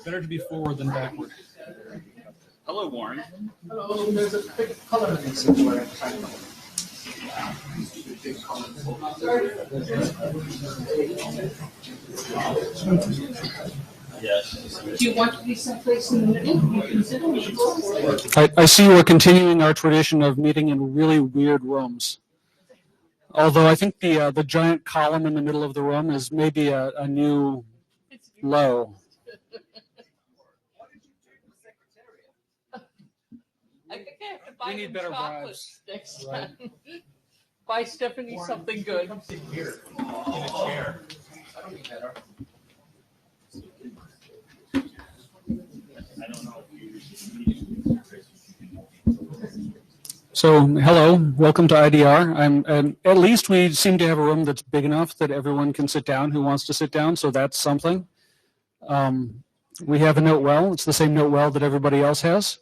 Better to be forward than backward. Hello, Warren. Hello, there's a big color message where I'm trying to. Yes. Do you want to be someplace in the middle? You can sit on the floor. I see we're continuing our tradition of meeting in really weird rooms. Although I think the giant column in the middle of the room is maybe a new low. I think I have to buy We need them better chocolates bribes. next time. Buy Stephanie something good. Come sit here in a chair. That'll be better. I don't know. So, hello, welcome to IDR. At least we seem to have a room that's big enough that everyone can sit down who wants to sit down, so that's something. We have a note well. It's the same note well that everybody else has,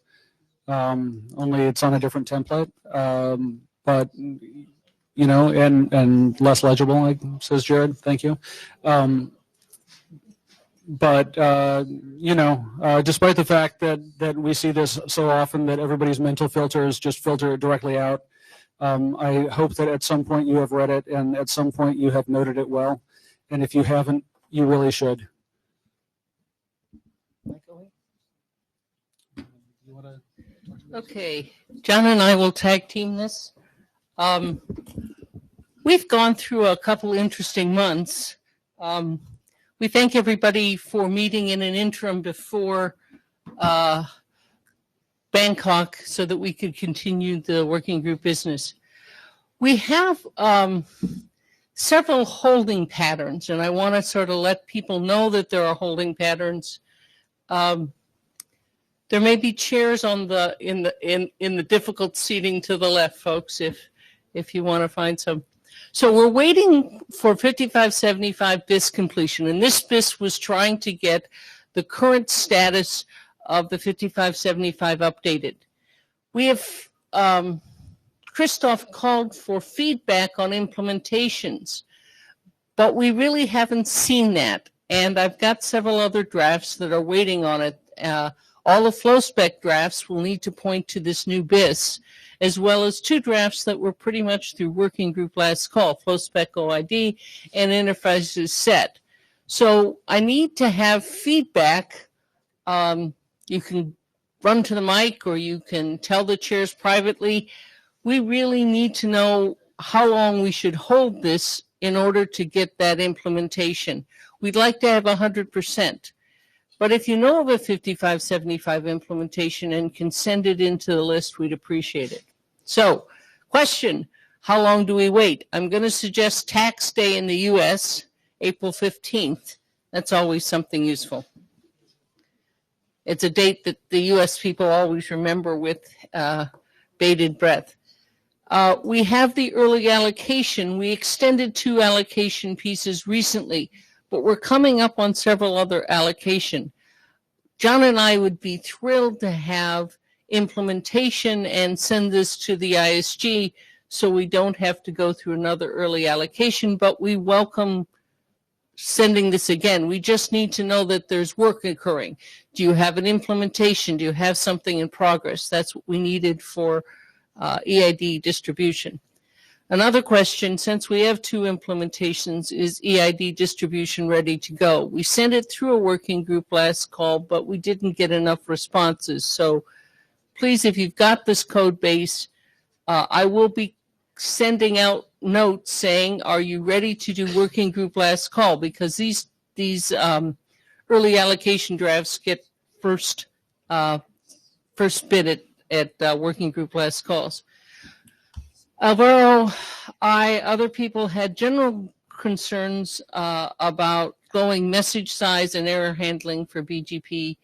only it's on a different template. But, you know, and less legible, like says Jared. Thank you. But, you know, despite the fact that we see this so often that everybody's mental filters just filter it directly out, I hope that at some point you have read it and at some point you have noted it well. And if you haven't, you really should. Okay, John and I will tag team this. We've gone through a couple interesting months. We thank everybody for meeting in an interim before Bangkok so that we could continue the working group business. We have several holding patterns, and I want to sort of let people know that there are holding patterns. There may be chairs on the in the difficult seating to the left, folks, if you want to find some. So we're waiting for 5575 BIS completion, and this BIS was trying to get the current status of the 5575 updated. We have, Christoph called for feedback on implementations, but we really haven't seen that, and I've got several other drafts that are waiting on it. All the flow spec drafts will need to point to this new BIS, as well as two drafts that were pretty much through working group last call, flow spec OID and interfaces set. So I need to have feedback. You can run to the mic or you can tell the chairs privately. We really need to know how long we should hold this in order to get that implementation. We'd like to have 100%. But if you know of a 5575 implementation and can send it into the list, we'd appreciate it. So, question, how long do we wait? I'm going to suggest tax day in the U.S., April 15th. That's always something useful. It's a date that the U.S. people always remember with bated breath. We have the early allocation. We extended 2 allocation pieces recently, but we're coming up on several other allocation. John and I would be thrilled to have implementation and send this to the ISG so we don't have to go through another early allocation, but we welcome sending this again. We just need to know that there's work occurring. Do you have an implementation? Do you have something in progress? That's what we needed for EID distribution. Another question, since we have 2 implementations, is EID distribution ready to go? We sent it through a working group last call, but we didn't get enough responses. So please, if you've got this code base, I will be sending out notes saying, are you ready to do working group last call? Because these early allocation drafts get first bid at working group last calls. Alvaro, other people had general concerns about glowing message size and error handling for BGP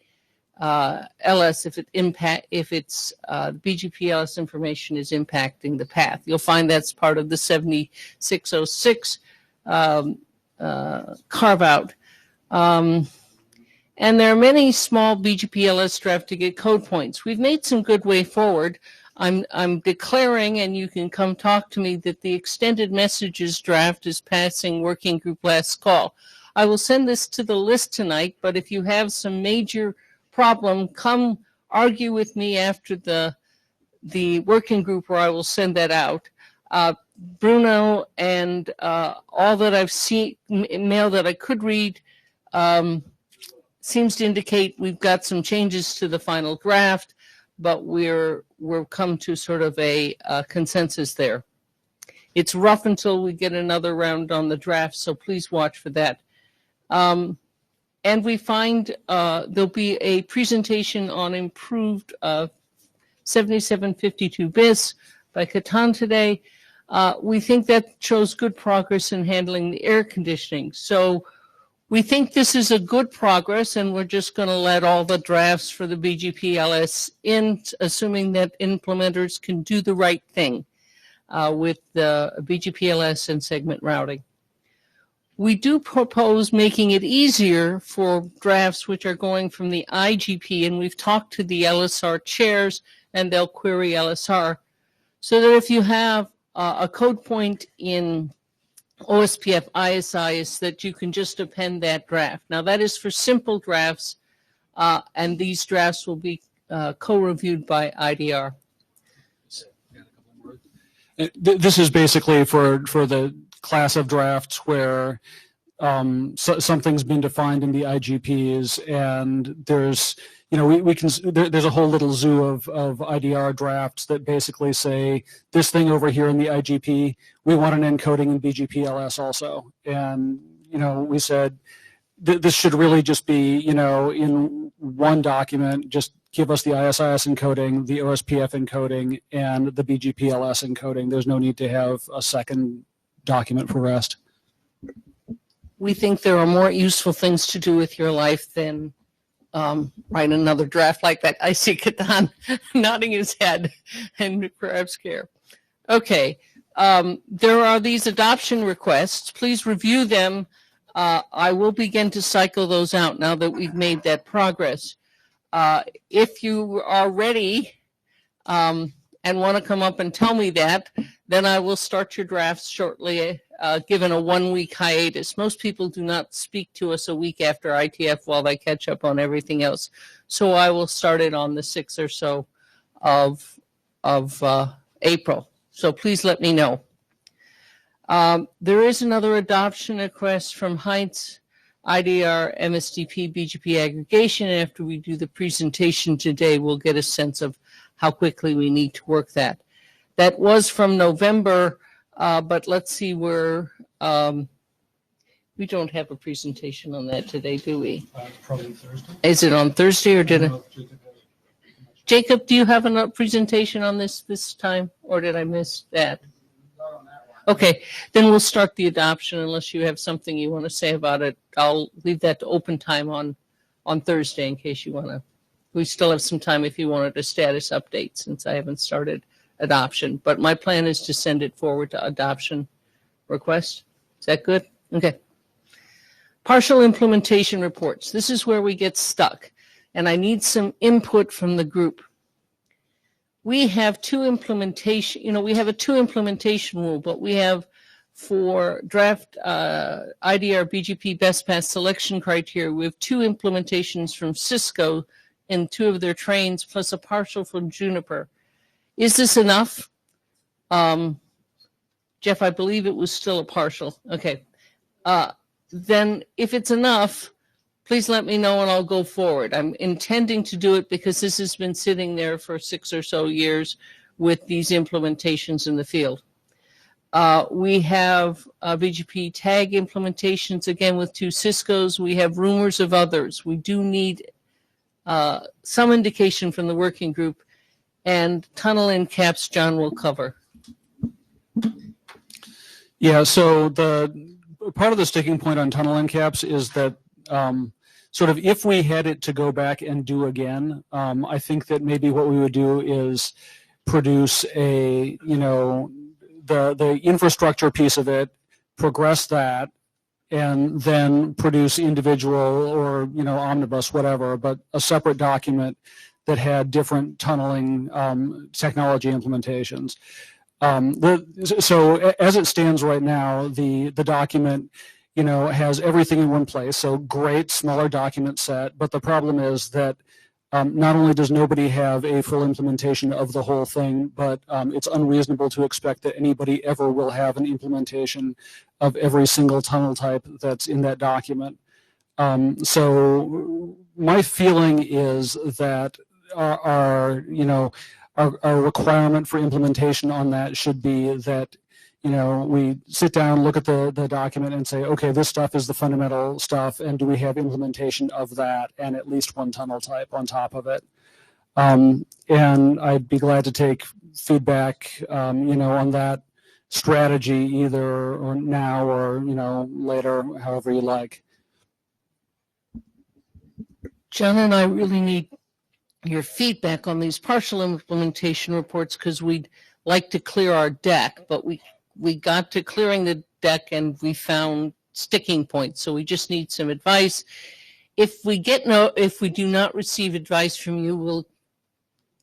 LS if it's BGP LS information is impacting the path. You'll find that's part of the 7606 carve out. And there are many small BGP LS draft to get code points. We've made some good way forward. I'm declaring, and you can come talk to me, that the extended messages draft is passing working group last call. I will send this to the list tonight, but if you have some major problem, come argue with me after the working group where I will send that out. Bruno and all that I've seen, mail that I could read, seems to indicate we've got some changes to the final draft, but we're come to sort of a consensus there. It's rough until we get another round on the draft, so please watch for that. And we find there'll be a presentation on improved 7752 BIS by Catan today. We think that shows good progress in handling the air conditioning. So we think this is a good progress, and we're just going to let all the drafts for the BGPLS in, assuming that implementers can do the right thing with the BGPLS and segment routing. We do propose making it easier for drafts which are going from the IGP, and we've talked to the LSR chairs, and they'll query LSR, so that if you have a code point in OSPF ISI is that you can just append that draft. Now that is for simple drafts, and these drafts will be co-reviewed by IDR. This is basically for the class of drafts where something's been defined in the IGPs, and there's, you know, there's a whole little zoo of IDR drafts that basically say this thing over here in the IGP, we want an encoding in BGPLS also. And, you know, we said this should really just be, you know, in one document, just give us the ISIS encoding, the OSPF encoding, and the BGPLS encoding. There's no need to have a second document for rest. We think there are more useful things to do with your life than write another draft like that. I see Catan nodding his head and perhaps care. Okay, there are these adoption requests. Please review them. I will begin to cycle those out now that we've made that progress. If you are ready and want to come up and tell me that, then I will start your drafts shortly, given a 1-week hiatus. Most people do not speak to us a week after IETF while they catch up on everything else. So I will start it on the 6th or so of April. So please let me know. There is another adoption request from Heinz, IDR, MSDP, BGP aggregation. After we do the presentation today, we'll get a sense of how quickly we need to work that. That was from November, but let's see where, we don't have a presentation on that today, do we? Probably Thursday. Is it on Thursday or did I? Jacob, do you have a presentation on this time, or did I miss that? Okay, then we'll start the adoption unless you have something you want to say about it. I'll leave that to open time on Thursday in case you want to. We still have some time if you wanted a status update since I haven't started adoption. But my plan is to send it forward to adoption request. Is that good? Okay. Partial implementation reports. This is where we get stuck, and I need some input from the group. We have two implementation, we have a 2 implementation rule, but we have for draft IDR BGP best path selection criteria, we have 2 implementations from Cisco in 2 of their trains, plus a partial from Juniper. Is this enough? Jeff, I believe it was still a partial. Okay. Then if it's enough, please let me know and I'll go forward. I'm intending to do it because this has been sitting there for 6 or so years with these implementations in the field. We have BGP tag implementations, again, with 2 Ciscos. We have rumors of others. We do need some indication from the working group, and tunnel in caps John will cover. Yeah, so the part of the sticking point on tunnel end caps is that sort of if we had it to go back and do again, I think that maybe what we would do is produce a, the infrastructure piece of it, progress that, and then produce individual or, omnibus, whatever, but a separate document that had different tunneling technology implementations. So as it stands right now, the document has everything in one place. So great, smaller document set. But the problem is that not only does nobody have a full implementation of the whole thing, but it's unreasonable to expect that anybody ever will have an implementation of every single tunnel type that's in that document. So my feeling is that our requirement for implementation on that should be that we sit down, look at the document and say, okay, this stuff is the fundamental stuff, and do we have implementation of that and at least one tunnel type on top of it? And I'd be glad to take feedback, on that strategy either or now or, later, however you like. John and I really need your feedback on these partial implementation reports because we'd like to clear our deck, but we got to clearing the deck and we found sticking points. So we just need some advice. If we do not receive advice from you, we'll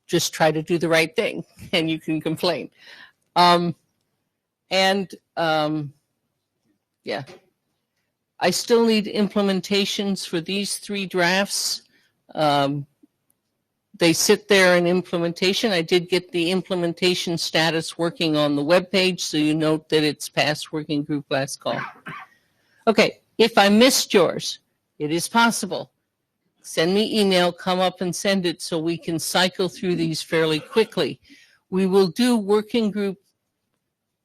just try to do the right thing and you can complain. Yeah, I still need implementations for these 3 drafts. They sit there in implementation. I did get the implementation status working on the web page, so you note that it's past working group last call. Okay, if I missed yours, it is possible. Send me email, come up and send it so we can cycle through these fairly quickly. We will do working group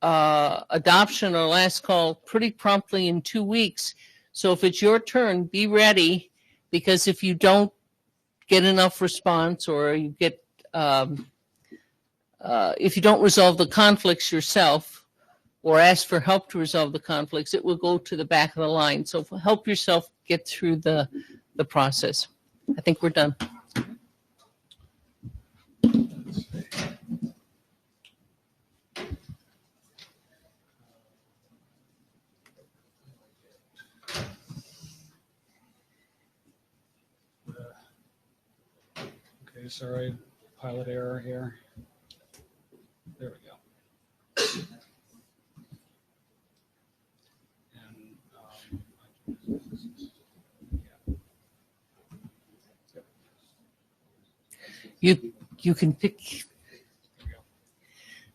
adoption or last call pretty promptly in 2 weeks. So if it's your turn, be ready, because if you don't get enough response or you get if you don't resolve the conflicts yourself or ask for help to resolve the conflicts, it will go to the back of the line. So help yourself get through the process. I think we're done. Sorry, pilot error here. There we go. You can pick.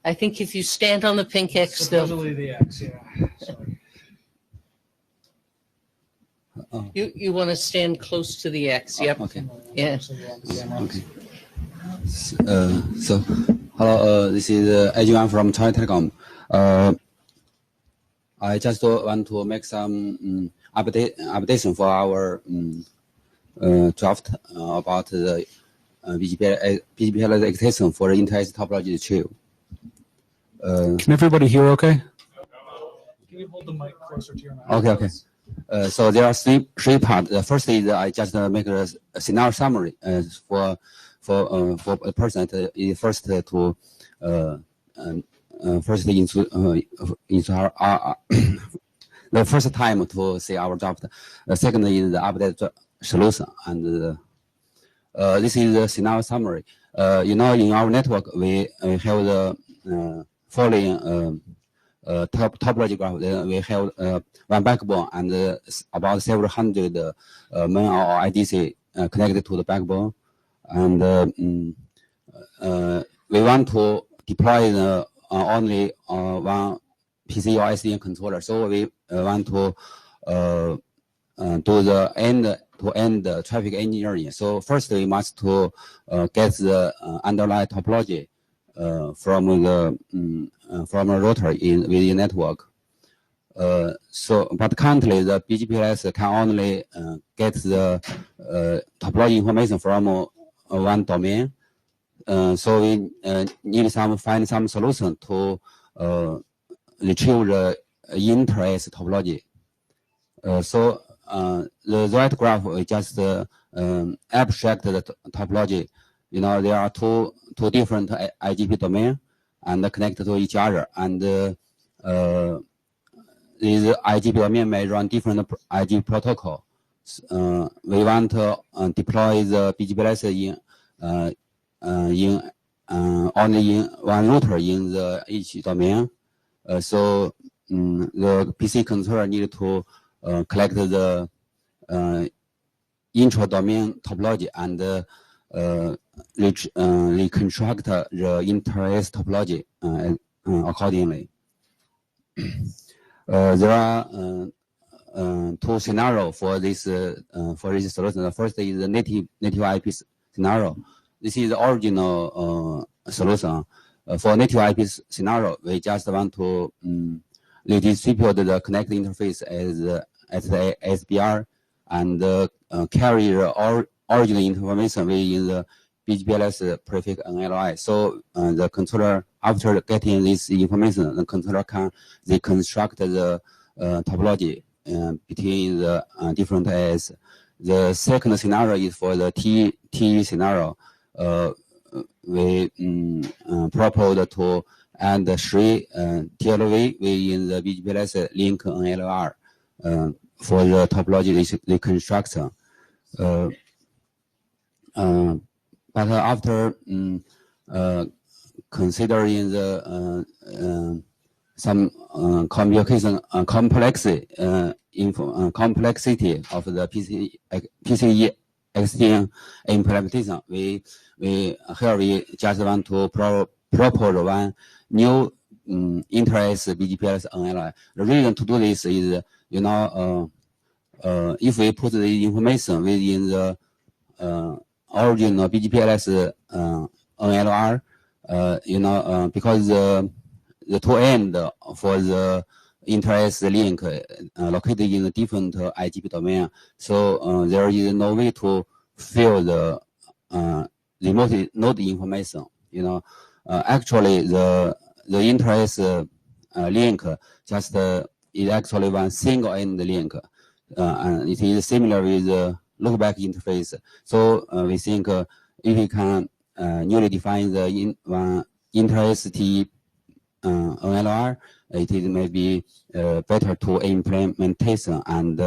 I think if you stand on the pink X, supposedly the X, yeah. Sorry. You want to stand close to the X. Yep. Okay. Yeah. Okay. So, hello. This is Adrian from China Telecom. I just want to make some updation for our draft about the BGP extension for the inter-IC topology tree. Can everybody hear okay? Can you hold the mic closer to your mouth? Okay. So there are three parts. The first is I just make a scenario summary for a person that is first to into our the first time to see our draft. The second is the update solution, and this is the scenario summary. In our network we have the following topology graph. We have one backbone and about several hundred main or IDC connected to the backbone, and we want to deploy the only one PC or SDN controller. So we want to do the end-to-end traffic engineering. So first we must to get the underlying topology from a router within the network. But currently the BGPLS can only get the topology information from one domain. So we need find some solution to retrieve the inter-IC topology. So the right graph is just abstract the topology. There are two different IGP domains and connected to each other, and these IGP domain may run different IGP protocol. We want to deploy the BGPLS in only in one router in each domain. So the PC controller need to collect the intra-domain topology and reconstruct the inter-S topology accordingly. There are two scenarios for this solution. The first is the native IP scenario. This is the original solution. For native IP scenario, we just want to redistribute the connect interface as the SBR and carry the original information within the BGPLS prefix NLI. So the controller, after getting this information, the controller can reconstruct the topology between the different AS. The second scenario is for the TE scenario. We propose to add 3 TLV within the BGPLS link NLR for the topology reconstruction. But after considering the some communication complexity of the PCI Extend implementation, we just want to propose one new inter-S BGPLS NLI. The reason to do this is, if we put the information within the original BGPLS NLR, because the two end for the inter-S link located in a different IGP domain, so there is no way to fill the remote node information. Actually the inter-S link just is actually one single end link, and it is similar with the loopback interface. So we think if we can newly define the inter-ST NLR, it is maybe better to implementation and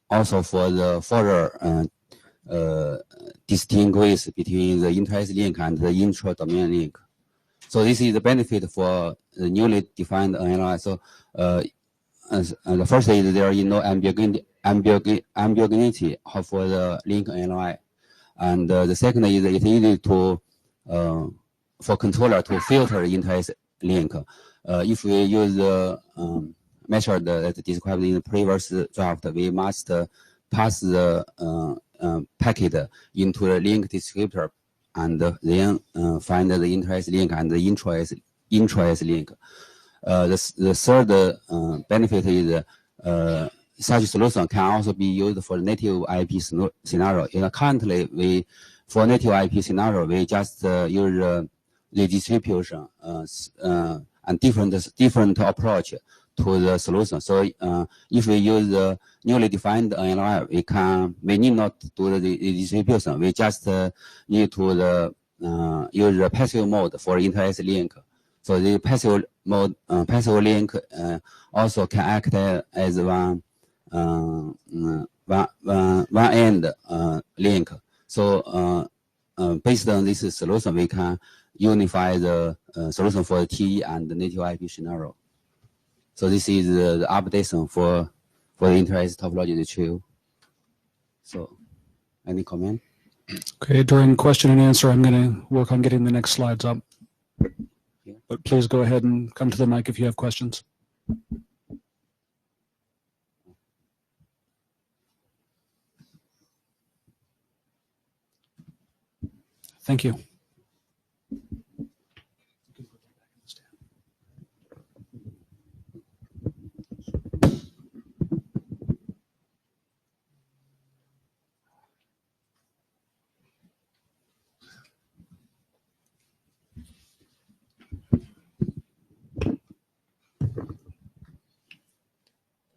also for the further distinguish between the inter-S link and the intra-domain link. So this is the benefit for the newly defined NLR. So the first is there is no ambiguity for the link NLI, and the second is it is easy to for controller to filter inter-S link. If we use the method that described in the previous draft, we must pass the packet into the link descriptor and then find the inter-S link and the intra-S link. The third benefit is such solution can also be used for native IP scenario. Currently, for native IP scenario, we just use the distribution and different approach to the solution. So if we use the newly defined NLI, we need not do the distribution. We just need to use the passive mode for inter-S link. So the passive mode, passive link also can act as one end link. So based on this solution, we can unify the solution for the TE and the native IP scenario. So this is the updation for the inter-S topology retrieval. So, any comment? Okay, during question and answer, I'm going to work on getting the next slides up. Yeah. But please go ahead and come to the mic if you have questions. Thank you.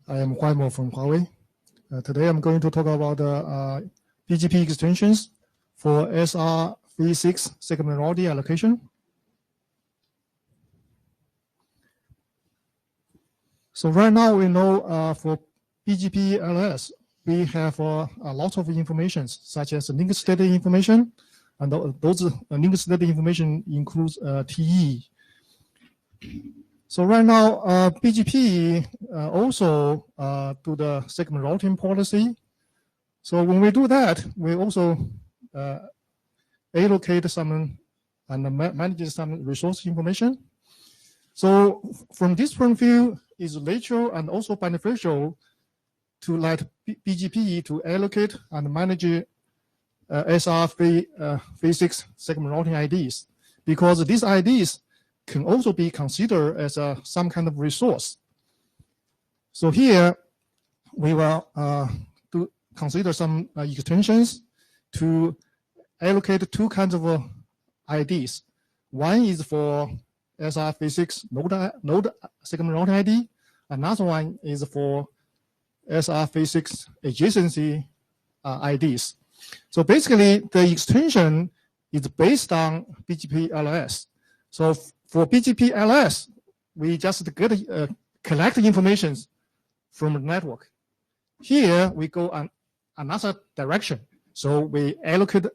I am Huaimo from Huawei. Today I'm going to talk about BGP extensions for SR36 segment order allocation. So right now we know for BGP LS, we have a lot of information such as link state information, and those link state information includes TE. So right now, BGP also do the segment routing policy. So when we do that, we also allocate some and manage some resource information. So from this point of view, it's natural and also beneficial to let BGP to allocate and manage SR-V6 segment routing IDs, because these IDs can also be considered as some kind of resource. So here we will consider some extensions to allocate two kinds of IDs. One is for SR-V6 node segment routing ID. Another one is for SR-V6 adjacency IDs. So basically, the extension is based on BGP LS. So for BGP LS, we just collect information from the network. Here we go on another direction. So we allocate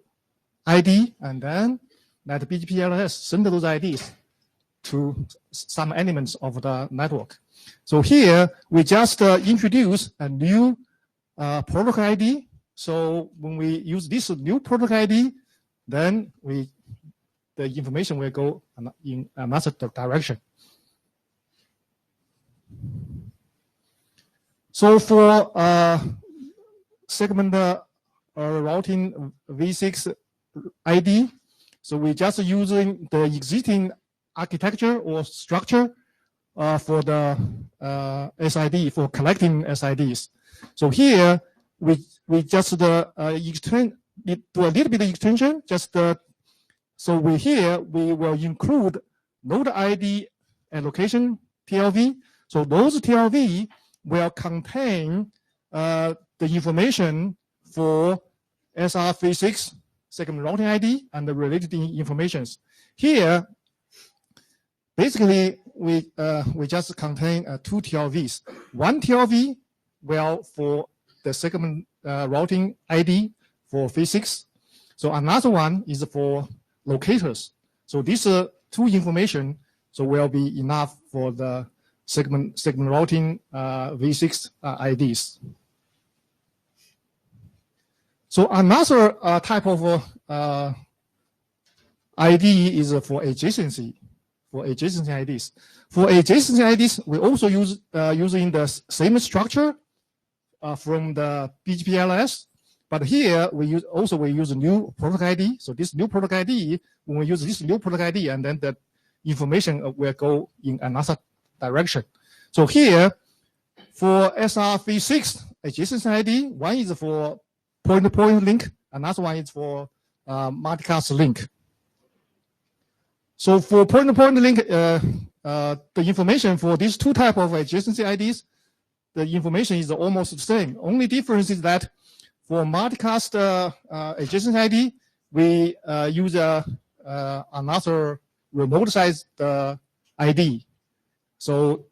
ID and then let BGP LS send those IDs to some elements of the network. So here we just introduce a new protocol ID. So when we use this new protocol ID, then the information will go in another direction. So for segment routing V6 ID, so we just using the existing architecture or structure for the SID, for collecting SIDs. So here we just do a little bit of extension. So we will include node ID and location TLV. So those TLV will contain the information for SR-V6 segment routing ID and the related informations. Here, basically, we just contain two TLVs. One TLV will for the segment routing ID for V6. So another one is for locators. So these two information will be enough for the segment routing V6 IDs. So another type of ID is for adjacency. For adjacency IDs. For adjacency IDs, we also use using the same structure from the BGP LS, but here we use a new protocol ID. So this new protocol ID, when we use this new protocol ID, and then the information will go in another direction. So here, for SR-V6 adjacency ID, one is for point-to-point link, another one is for multicast link. So for point-to-point link, the information for these two types of adjacency IDs, the information is almost the same. Only difference is that for multicast adjacency ID, we use another remote side ID. So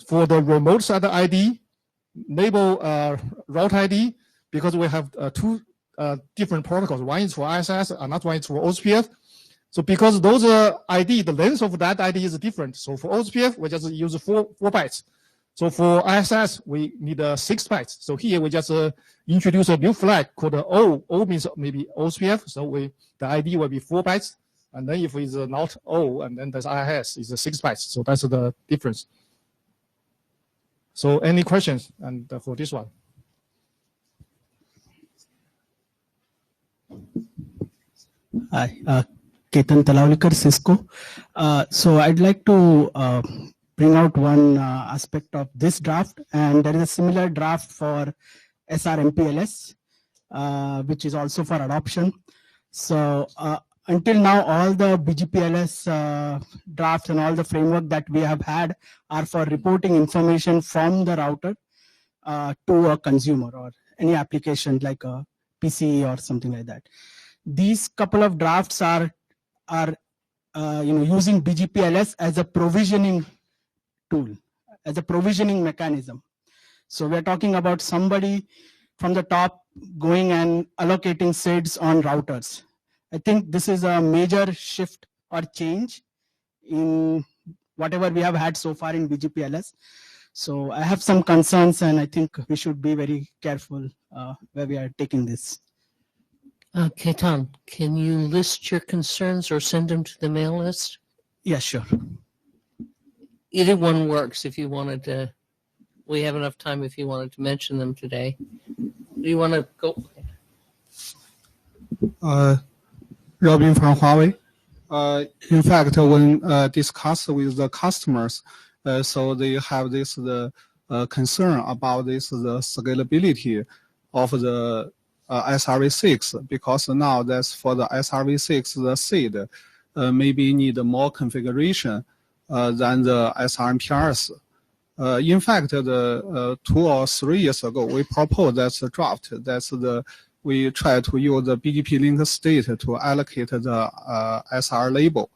for the remote side ID, enable route ID, because we have two different protocols. One is for ISS, another one is for OSPF. So because those ID, the length of that ID is different. So for OSPF, we just use 4 bytes. So for ISS, we need 6 bytes. So here we just introduce a new flag called O. O means maybe OSPF. So the ID will be 4 bytes. And then if it's not O, and then there's IIS, it's 6 bytes. So that's the difference. So any questions and for this one? Hi, Ketan Talawlikar, Cisco. So I'd like to bring out one aspect of this draft, and there is a similar draft for SR-MPLS, which is also for adoption. So until now, all the BGPLS drafts and all the framework that we have had are for reporting information from the router to a consumer or any application like a PC or something like that. These couple of drafts are using BGPLS as a provisioning tool, as a provisioning mechanism. So we're talking about somebody from the top going and allocating SIDs on routers. I think this is a major shift or change in whatever we have had so far in BGPLS. So I have some concerns, and I think we should be very careful where we are taking this. Ketan, can you list your concerns or send them to the mail list? Yeah, sure. Either one works if you wanted to. We have enough time if you wanted to mention them today. Do you want to go? Robin from Huawei. In fact, when discussed with the customers, so they have this concern about this the scalability of the SRv6, because now that's for the SRv6 the seed maybe need more configuration than the SRMPRs. In fact, the 2 or 3 years ago, we proposed that's a draft. We try to use the BGP link state to allocate the SR label.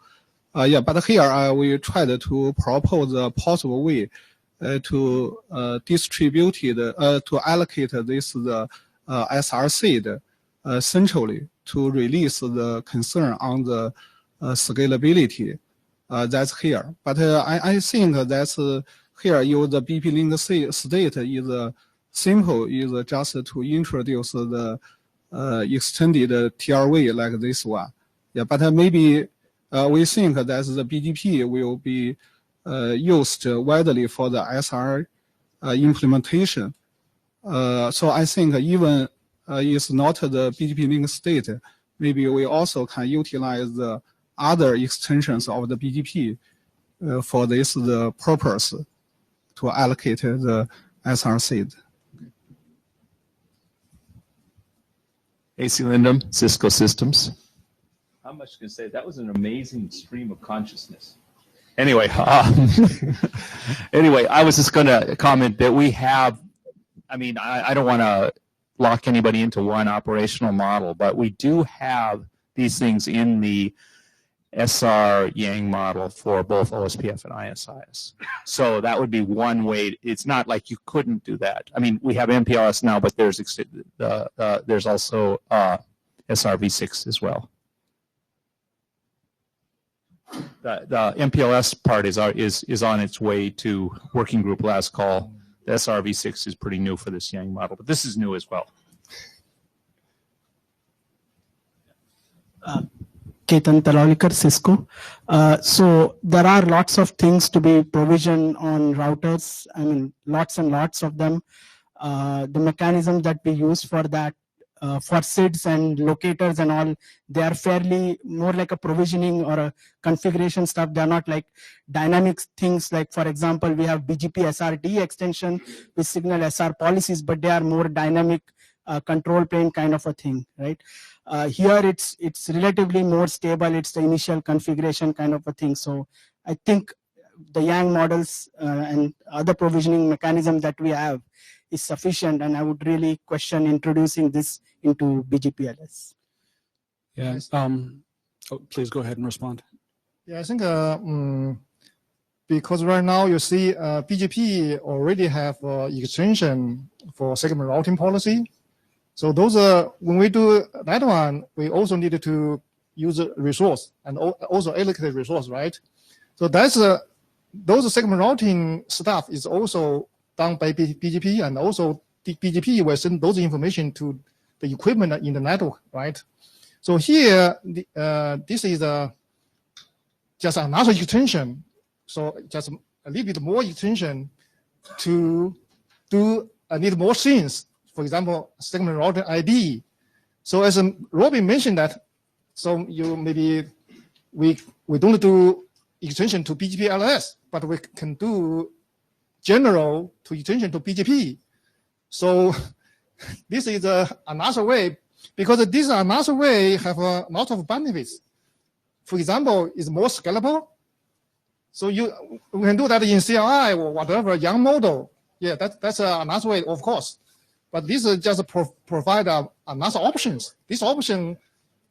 But here we tried to propose a possible way to distribute it, to allocate this SR seed centrally to release the concern on the scalability. That's here. But I think that's here use the BP link state is simple, is just to introduce the extended TRV like this one. But maybe we think that the BGP will be used widely for the SR implementation. So I think even it's not the BGP link state, maybe we also can utilize the other extensions of the BGP for this the purpose to allocate the SR seed. AC Lindum, Cisco Systems. How much can I say? That was an amazing stream of consciousness. Anyway, anyway, I was just going to comment that we have, I mean, I don't want to lock anybody into one operational model, but we do have these things in the SR Yang model for both OSPF and ISIS. So that would be one way. It's not like you couldn't do that. I mean, we have MPLS now, but there's also SRv6 as well. The MPLS part is on its way to working group last call. The SRv6 is pretty new for this Yang model, but this is new as well. Ketan Talaulikar, Cisco. So there are lots of things to be provisioned on routers. I mean, lots and lots of them. The mechanism that we use for that, for SIDs and locators and all, they are fairly more like a provisioning or a configuration stuff. They're not like dynamic things. Like, for example, we have BGP SRD extension with signal SR policies, but they are more dynamic control plane kind of a thing, right? Here it's relatively more stable. It's the initial configuration kind of a thing. So I think the Yang models and other provisioning mechanism that we have is sufficient, and I would really question introducing this into BGPLS. Yeah. Please go ahead and respond. Yeah, I think because right now you see BGP already have extension for segment routing policy. So those when we do that one, we also needed to use a resource and also allocate resource, right? So that's those segment routing stuff is also done by BGP, and also the BGP will send those information to the equipment in the network, right? So here, this is just another extension. So just a little bit more extension to do need more things. For example, segment routing ID. So as Robin mentioned that, so you maybe we don't do extension to BGP LS, but we can do general to extension to BGP. So this is another way, because this another way have a lot of benefits. For example, it's more scalable. So we can do that in CLI or whatever Yang model. Yeah, that's another way, of course. But this is just provide another options. This option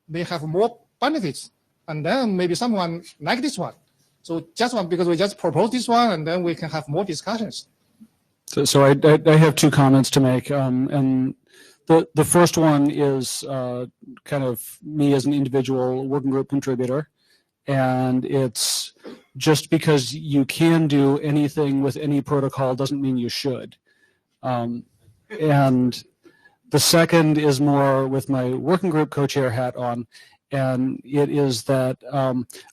may have more benefits, and then maybe someone like this one. So just one, because we just propose this one, and then we can have more discussions. So I have two comments to make, and the first one is kind of me as an individual working group contributor, and it's just because you can do anything with any protocol doesn't mean you should. And the second is more with my working group co-chair hat on, and it is that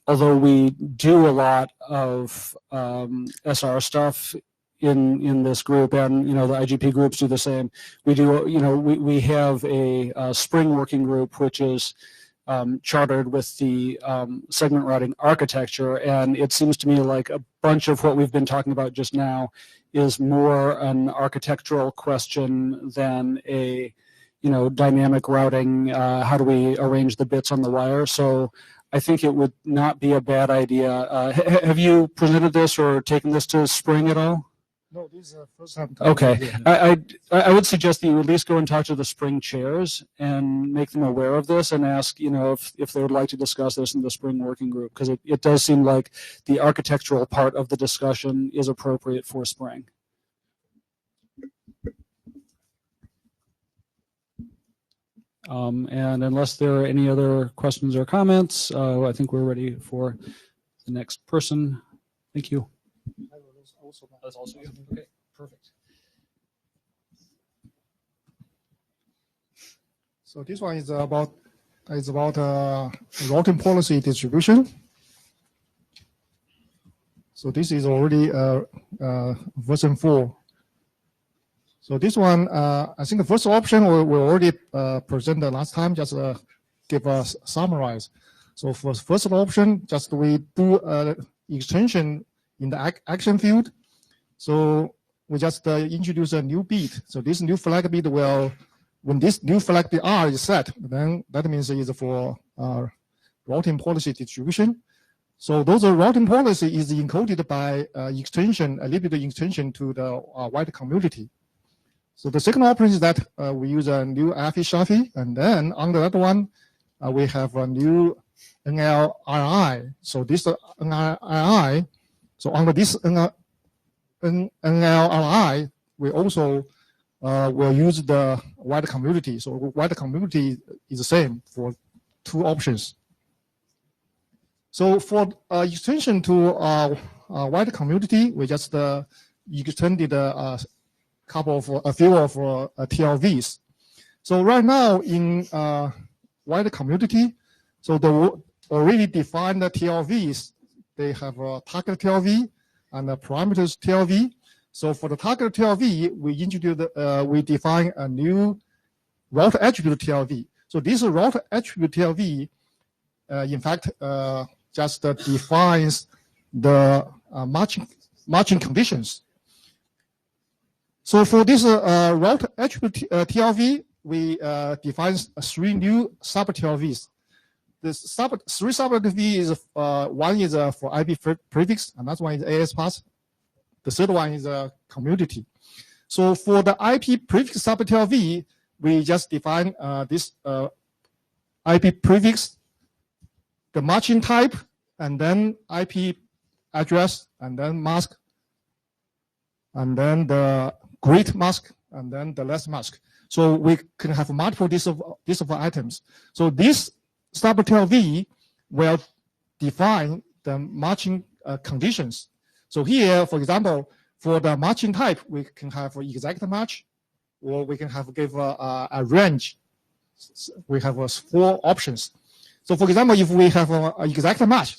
although we do a lot of SR stuff in this group, and the IGP groups do the same, we do we have a spring working group which is chartered with the segment routing architecture, and it seems to me like a bunch of what we've been talking about just now is more an architectural question than a dynamic routing. How do we arrange the bits on the wire? So I think it would not be a bad idea. Have you presented this or taken this to Spring at all? No, this is the first time. Okay, I would suggest that you at least go and talk to the Spring chairs and make them aware of this and ask, if they would like to discuss this in the Spring working group, because it does seem like the architectural part of the discussion is appropriate for Spring. And unless there are any other questions or comments, I think we're ready for the next person. Thank you. That's also you. Okay, perfect. So this one is about routing policy distribution. So this is already version 4. So this one, I think the first option we already presented last time. Just give a summarize. So for first option, just we do extension in the action field. So we just introduce a new bit. So this new flag bit will, when this new flag bit R is set, then that means it is for routing policy distribution. So those routing policy is encoded by extension, a little bit of extension to the wide community. So the second option is that we use a new shuffle, and then under that one, we have a new NLRI. So this NLRI, so under this NLRI, we also will use the wide community. So wide community is the same for two options. So for extension to wide community, we just extended a few of TLVs. So right now in wide community, so the already defined TLVs, they have a target TLV and a parameters TLV. So for the target TLV, we define a new route attribute TLV. So this route attribute TLV, in fact, just defines the matching conditions. So for this route attribute TLV, we define 3 new sub TLVs. This 3 sub TLV is one is for IP prefix, another one is AS path. The third one is a community. So for the IP prefix sub TLV, we just define this IP prefix, the matching type, and then IP address, and then mask, and then the grid mask, and then the less mask. So we can have multiple these of items. So this sub TLV will define the matching conditions. So here, for example, for the matching type, we can have exact match, or we can have give a range. We have 4 options. So for example, if we have an exact match,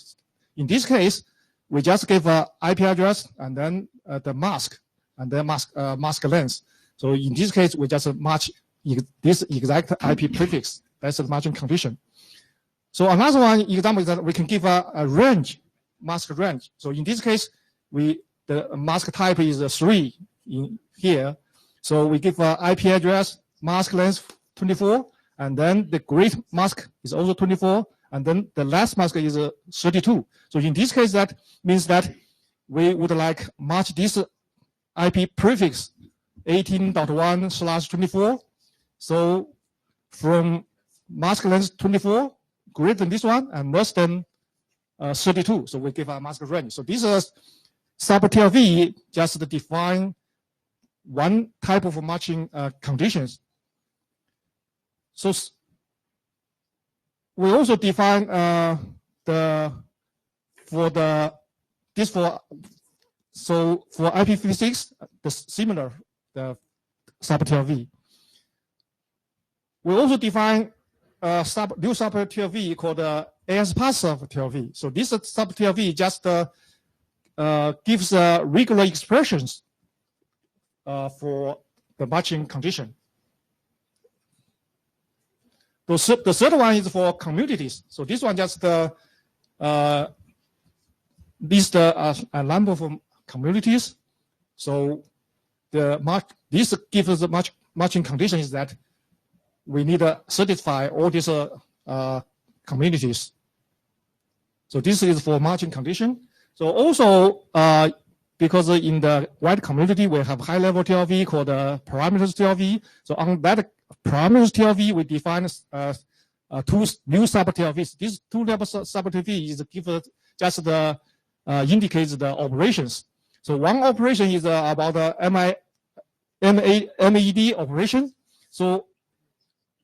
in this case, we just give an IP address and then the mask and then mask length. So in this case, we just match this exact IP prefix. That's the matching condition. So another one example is that we can give a range, mask range. So in this case, the mask type is 3 in here. So we give an IP address, mask length 24, and then the grid mask is also 24, and then the last mask is 32. So in this case, that means that we would like match this IP prefix 18.1/24. So from mask length 24, greater than this one, and less than 32. So we give a mask range. So this is sub TLV just define one type of matching conditions. So we also define for the this for IPv6, the similar the sub-TLV. We also define new sub-TLV called AS pass sub-TLV. So this sub-TLV just gives regular expressions for the matching condition. The third one is for communities. So this one just lists a number of communities. So this gives us the matching condition is that we need to satisfy all these communities. So this is for matching condition. So also, because in the white community, we have high-level TLV called parameters TLV. So on that parameters TLV, we define two new sub-TLVs. These two level sub-TLV is just indicates the operations. So one operation is about the MED operation. So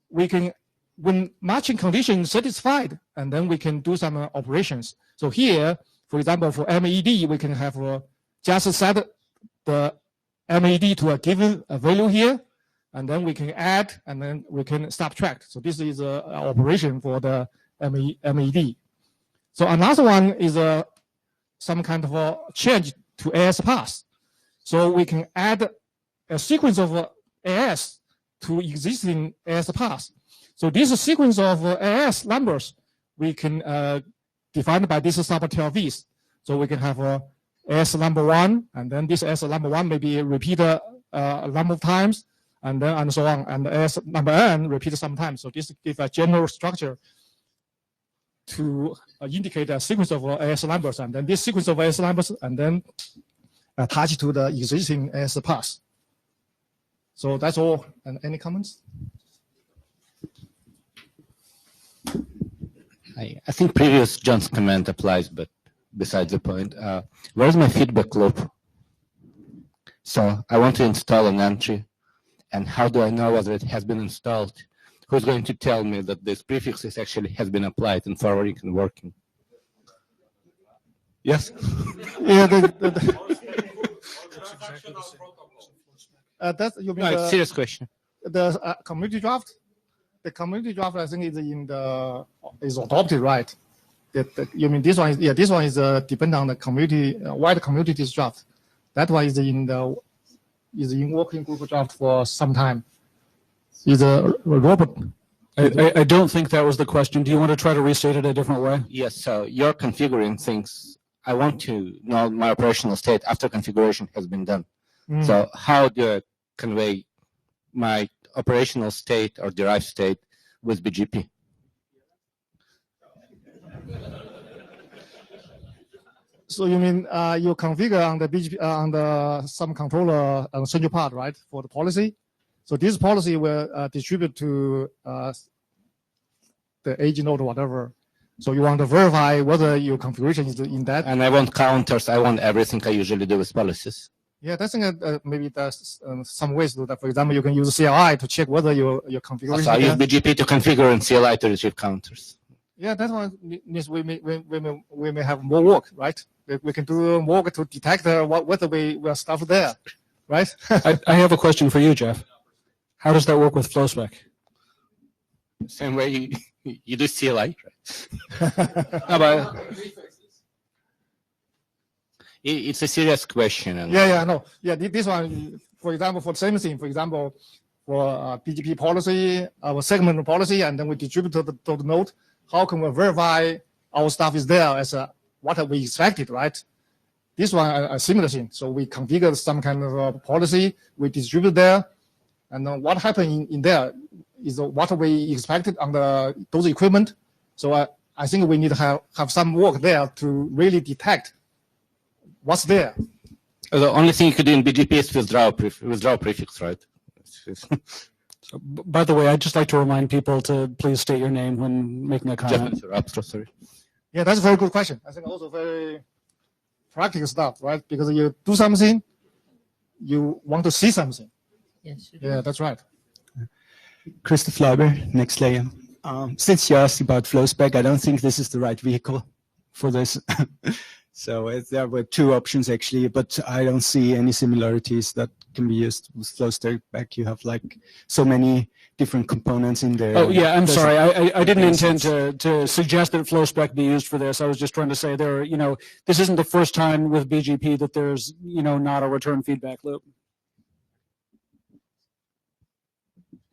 we can, when matching condition is satisfied, and then we can do some operations. So here, for example, for MED, we can have just set the MED to a given value here, and then we can add, and then we can subtract. So this is an operation for the MED. So another one is some kind of a change to AS pass. So we can add a sequence of AS to existing AS pass. So this sequence of AS numbers, we can define by this sub-TLVs. So we can have AS number 1, and then this AS number 1 may be repeated a number of times, and then and so on. And AS number n repeated sometimes. So this gives a general structure to indicate a sequence of AS numbers, and then this sequence of AS numbers, and then attach to the existing AS pass. So that's all. And any comments? I think previous John's comment applies, but besides the point, where's my feedback loop? So I want to install an entry, and how do I know whether it has been installed? Who's going to tell me that this prefix is actually has been applied and forwarding and working? Yes? Yeah, that's you mean No, serious question. The community draft. The community draft, I think, is adopted, right? You mean this one is this one is dependent on the community wide communities draft. That one is in working group draft for some time. Is Robert? I don't think that was the question. Do you want to try to restate it a different way? Yes, so you're configuring things. I want to know my operational state after configuration has been done. So how do I convey my operational state or derived state with BGP? So you mean you configure on the BGP on the some controller central part, right, for the policy? So this policy will distribute to the edge node or whatever. So you want to verify whether your configuration is in that. And I want counters. I want everything I usually do with policies. Yeah, that's maybe there's some ways to do that. For example, you can use CLI to check whether your configuration. So I use BGP to configure and CLI to retrieve counters. Yeah, that one means we may have more work, right? We can do more work to detect whether we are stuff there, right? I have a question for you, Jeff. How does that work with FlowSpec? Same way you do CLI, right? It's a serious question. And yeah, I know. Yeah, this one, for example, for the same thing, for example, for BGP policy, our segment policy, and then we distribute to the node. How can we verify our stuff is there as what we expected, right? This one, a similar thing. So we configure some kind of policy, we distribute there, and what happened in there is what we expected on those equipment. So I think we need to have some work there to really detect what's there. The only thing you could do in BGP is withdraw prefix, right? So, by the way, I'd just like to remind people to please state your name when making a comment. Sorry. Yeah, that's a very good question. I think also very practical stuff, right? Because you do something, you want to see something. Yes. Yeah, that's right. Christopher Lauber, next layer. Since you asked about FlowSpec, I don't think this is the right vehicle for this. So there were two options actually, but I don't see any similarities that can be used with flow stack. You have like so many different components in there. Oh yeah, I'm sorry. I didn't intend sense. to suggest that flow spec be used for this. I was just trying to say this isn't the first time with BGP that there's, not a return feedback loop.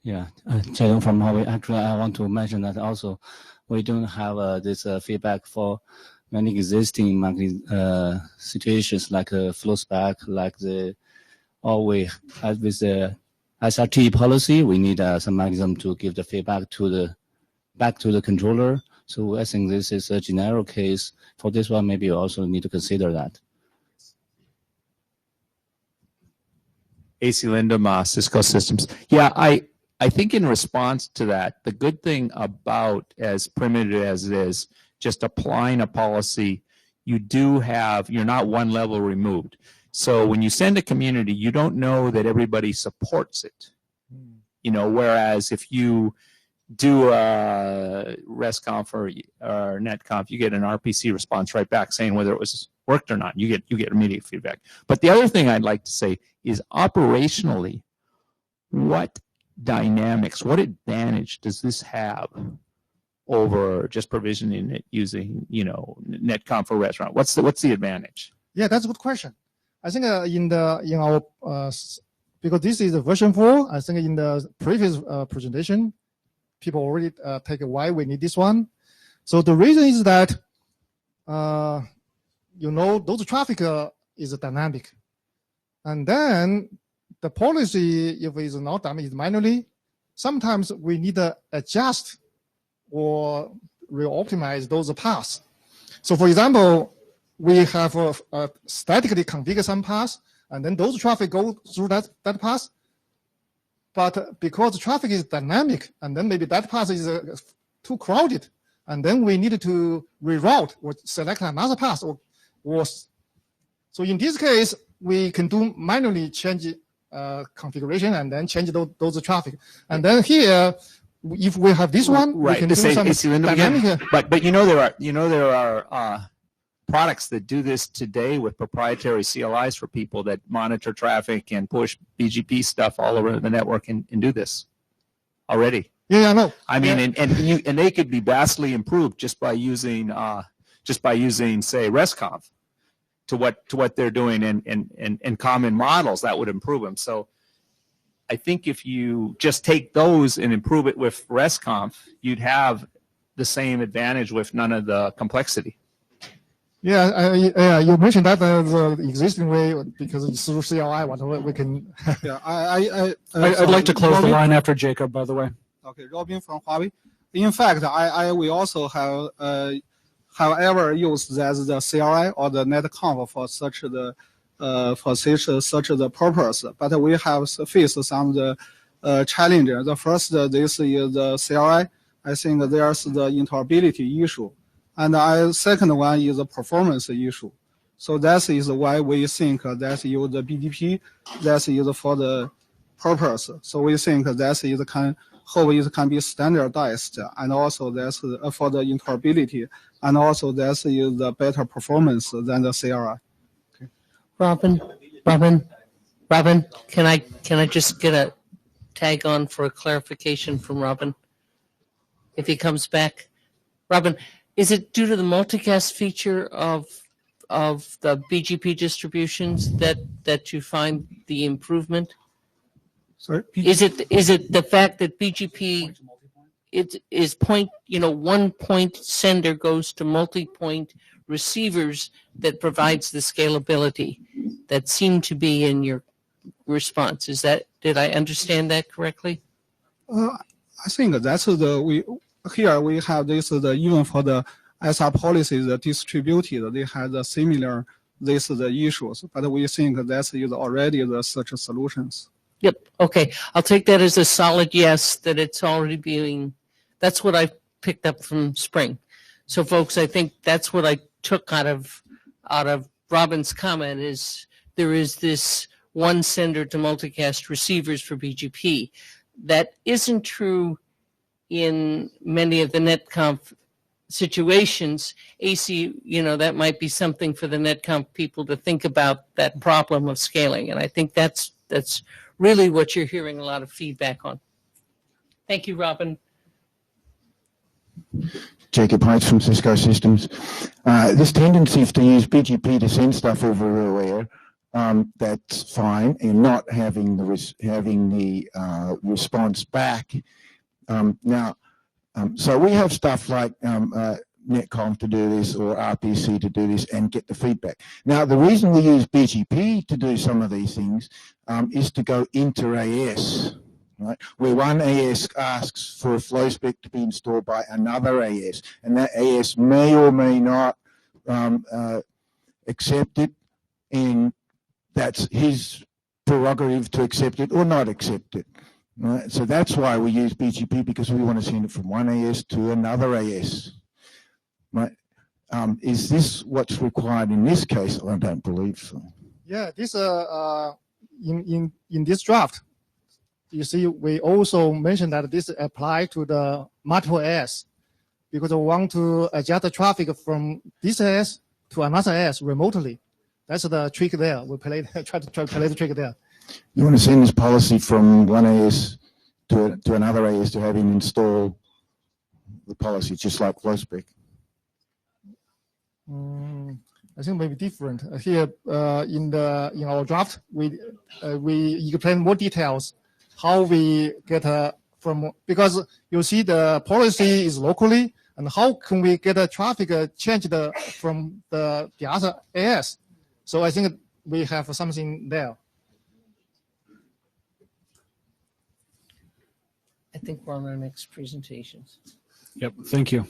Yeah, Jayong from Huawei. Actually, I want to mention that also we don't have this feedback for many existing market situations like flow spec, like or we have with the SRT policy, we need some mechanism to give the feedback back to the controller. So I think this is a generic case. For this one, maybe you also need to consider that. AC Lindum, Cisco Systems. Yeah, I think in response to that, the good thing about as primitive as it is, just applying a policy, you're not one level removed. So when you send a community, you don't know that everybody supports it. Whereas if you do a RESTconf or NetConf, you get an RPC response right back saying whether it was worked or not. You get immediate feedback. But the other thing I'd like to say is operationally, what dynamics, what advantage does this have over just provisioning it using, NetConf or restaurant? What's the advantage? Yeah, that's a good question. I think in our because this is version 4, I think in the previous presentation, people already take why we need this one. So the reason is that those traffic is dynamic, and then the policy, if it's not done manually, sometimes we need to adjust or re-optimize those paths. So for example, we have statically configure some paths, and then those traffic go through that path. But because traffic is dynamic, and then maybe that path is too crowded, and then we need to reroute or select another path. So in this case, we can do manually change configuration and then change those traffic. And then here, if we have this one, right, we can do some dynamic. But there are products that do this today with proprietary CLIs for people that monitor traffic and push BGP stuff all over the network and do this already. Yeah, I know. I mean, and they could be vastly improved just by using say RESTconf to what they're doing and common models that would improve them. So I think if you just take those and improve it with RESTconf, you'd have the same advantage with none of the complexity. Yeah, you mentioned that the existing way because it's through CLI, whatever we can. Yeah, I'd like to close the line after Jacob, by the way. Okay, Robin from Huawei. In fact, we also have ever used as the CLI or the NetConf for such the purpose, but we have faced some of the challenges. The first, this is the CLI. I think there's the interoperability issue. And the second one is a performance issue. So that is why we think that use the BGP, that is for the purpose. So we think that hope it can be standardized, and also that's for the interoperability, and also that is the better performance than the CLI. Robin, can I just get a tag on for a clarification from Robin? If he comes back, Robin, is it due to the multicast feature of the BGP distributions that you find the improvement? Sorry, is it the fact that BGP is one point sender goes to multi-point receivers that provides the scalability that seemed to be in your response? Did I understand that correctly? I think that's here we have this even for the SR policies distributed, they have the similar the issues, but we think that is already the such solutions. Yep. Okay. I'll take that as a solid yes, that it's already being, that's what I picked up from Spring. So folks, I think that's what I took out of Robin's comment is there is this one sender to multicast receivers for BGP. That isn't true in many of the NetConf situations, AC, that might be something for the NetConf people to think about, that problem of scaling. And I think that's really what you're hearing a lot of feedback on. Thank you, Robin. Jacob Heights from Cisco Systems. This tendency to use BGP to send stuff everywhere, that's fine, and not having the response back. So we have stuff like NetConf to do this or RPC to do this and get the feedback. Now, the reason we use BGP to do some of these things is to go inter-AS. Right, where one AS asks for a flow spec to be installed by another AS, and that AS may or may not accept it, and that's his prerogative to accept it or not accept it. Right? So that's why we use BGP, because we want to send it from one AS to another AS. Right? Is this what's required in this case? I don't believe so. Yeah, this in this draft, you see, we also mentioned that this apply to the multiple AS, because we want to adjust the traffic from this AS to another AS remotely. That's the trick there. We try to play the trick there. You want to send this policy from one AS to another AS to have him install the policy, just like FlowSpec. I think maybe different. Here in our draft, we explain more details how we get from, because you see the policy is locally, and how can we get a traffic changed from the other AS? So I think we have something there. I think we're on our next presentations. Yep, thank you.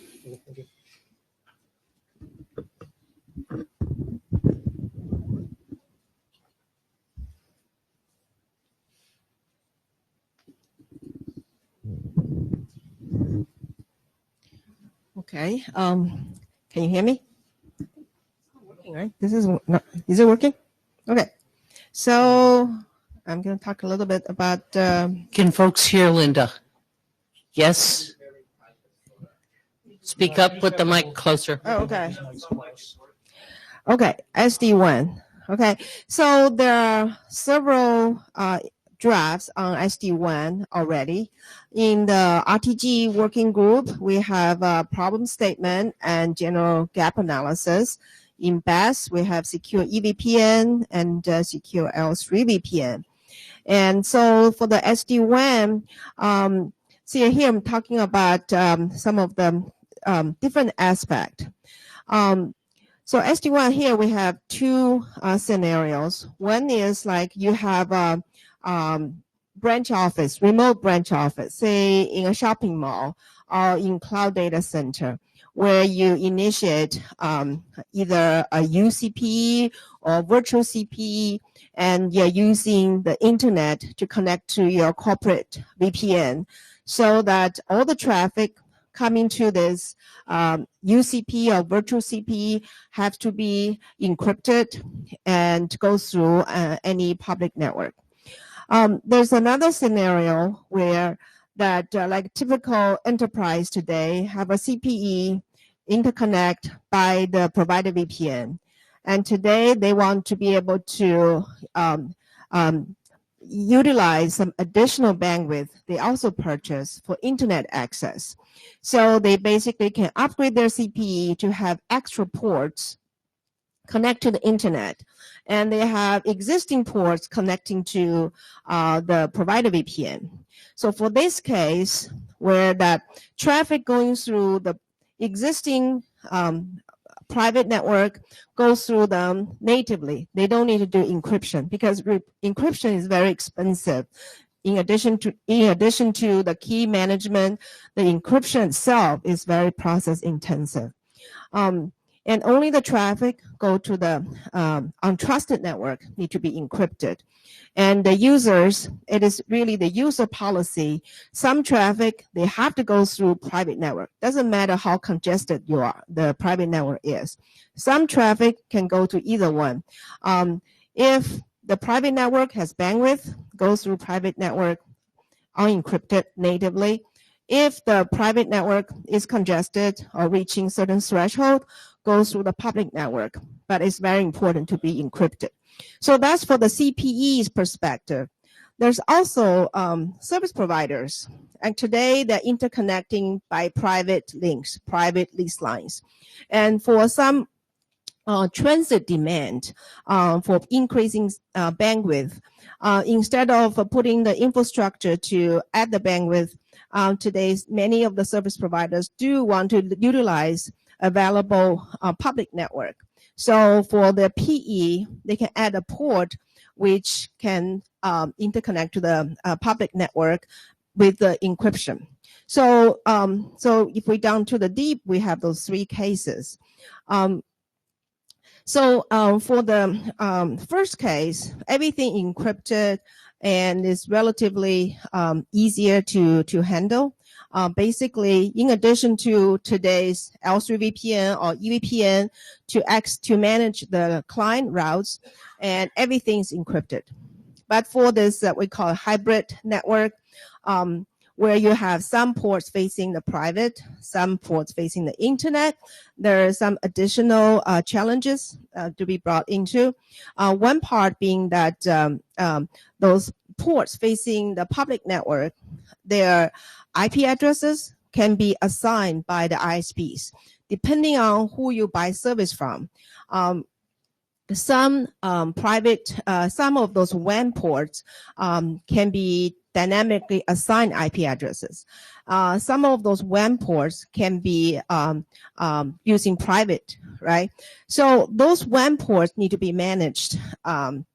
Okay. Can you hear me? Working, right? This is not. Is it working? Okay. So I'm going to talk a little bit about. Can folks hear Linda? Yes. Speak up. Put the mic closer. Oh, okay. Okay. SD-WAN. Okay. So there are several drafts on SD-WAN already. In the RTG working group, we have a problem statement and general gap analysis. In BAS, we have secure EVPN and secure L3 VPN. And so for the SD-WAN, see here I'm talking about some of the different aspects. So SD-WAN here, we have two scenarios. One is like you have a branch office, remote branch office, say in a shopping mall or in cloud data center, where you initiate either a UCP or virtual CPE, and you're using the internet to connect to your corporate VPN, so that all the traffic coming to this UCP or virtual CPE have to be encrypted and go through any public network. There's another scenario where that like typical enterprise today have a CPE interconnect by the provider VPN. And today they want to be able to utilize some additional bandwidth they also purchase for internet access. So they basically can upgrade their CPE to have extra ports connect to the internet, and they have existing ports connecting to the provider VPN. So for this case, where that traffic going through the existing private network goes through them natively, they don't need to do encryption, because encryption is very expensive. In addition to the key management, the encryption itself is very process intensive. And only the traffic go to the untrusted network need to be encrypted. And the users, it is really the user policy. Some traffic, they have to go through private network. Doesn't matter how congested the private network is. Some traffic can go to either one. If the private network has bandwidth, goes through private network unencrypted natively. if the private network is congested or reaching certain threshold, goes through the public network, but it's very important to be encrypted. So that's for the CPE's perspective. There's also service providers, and today they're interconnecting by private links, private lease lines. And for some transit demand for increasing bandwidth, instead of putting the infrastructure to add the bandwidth, today many of the service providers do want to utilize available public network. So for the PE, they can add a port which can interconnect to the public network with the encryption. So, so if we down to the deep, we have those three cases. So for the first case, everything encrypted and is relatively easier to handle. Basically, in addition to today's L3 VPN or EVPN to manage the client routes, and everything's encrypted. But for this we call hybrid network, where you have some ports facing the private, some ports facing the internet, there are some additional challenges to be brought into. One part being that those ports facing the public network, their IP addresses can be assigned by the ISPs, depending on who you buy service from. Some some of those WAN ports can be dynamically assigned IP addresses. Some of those WAN ports can be using private, right? So those WAN ports need to be managed on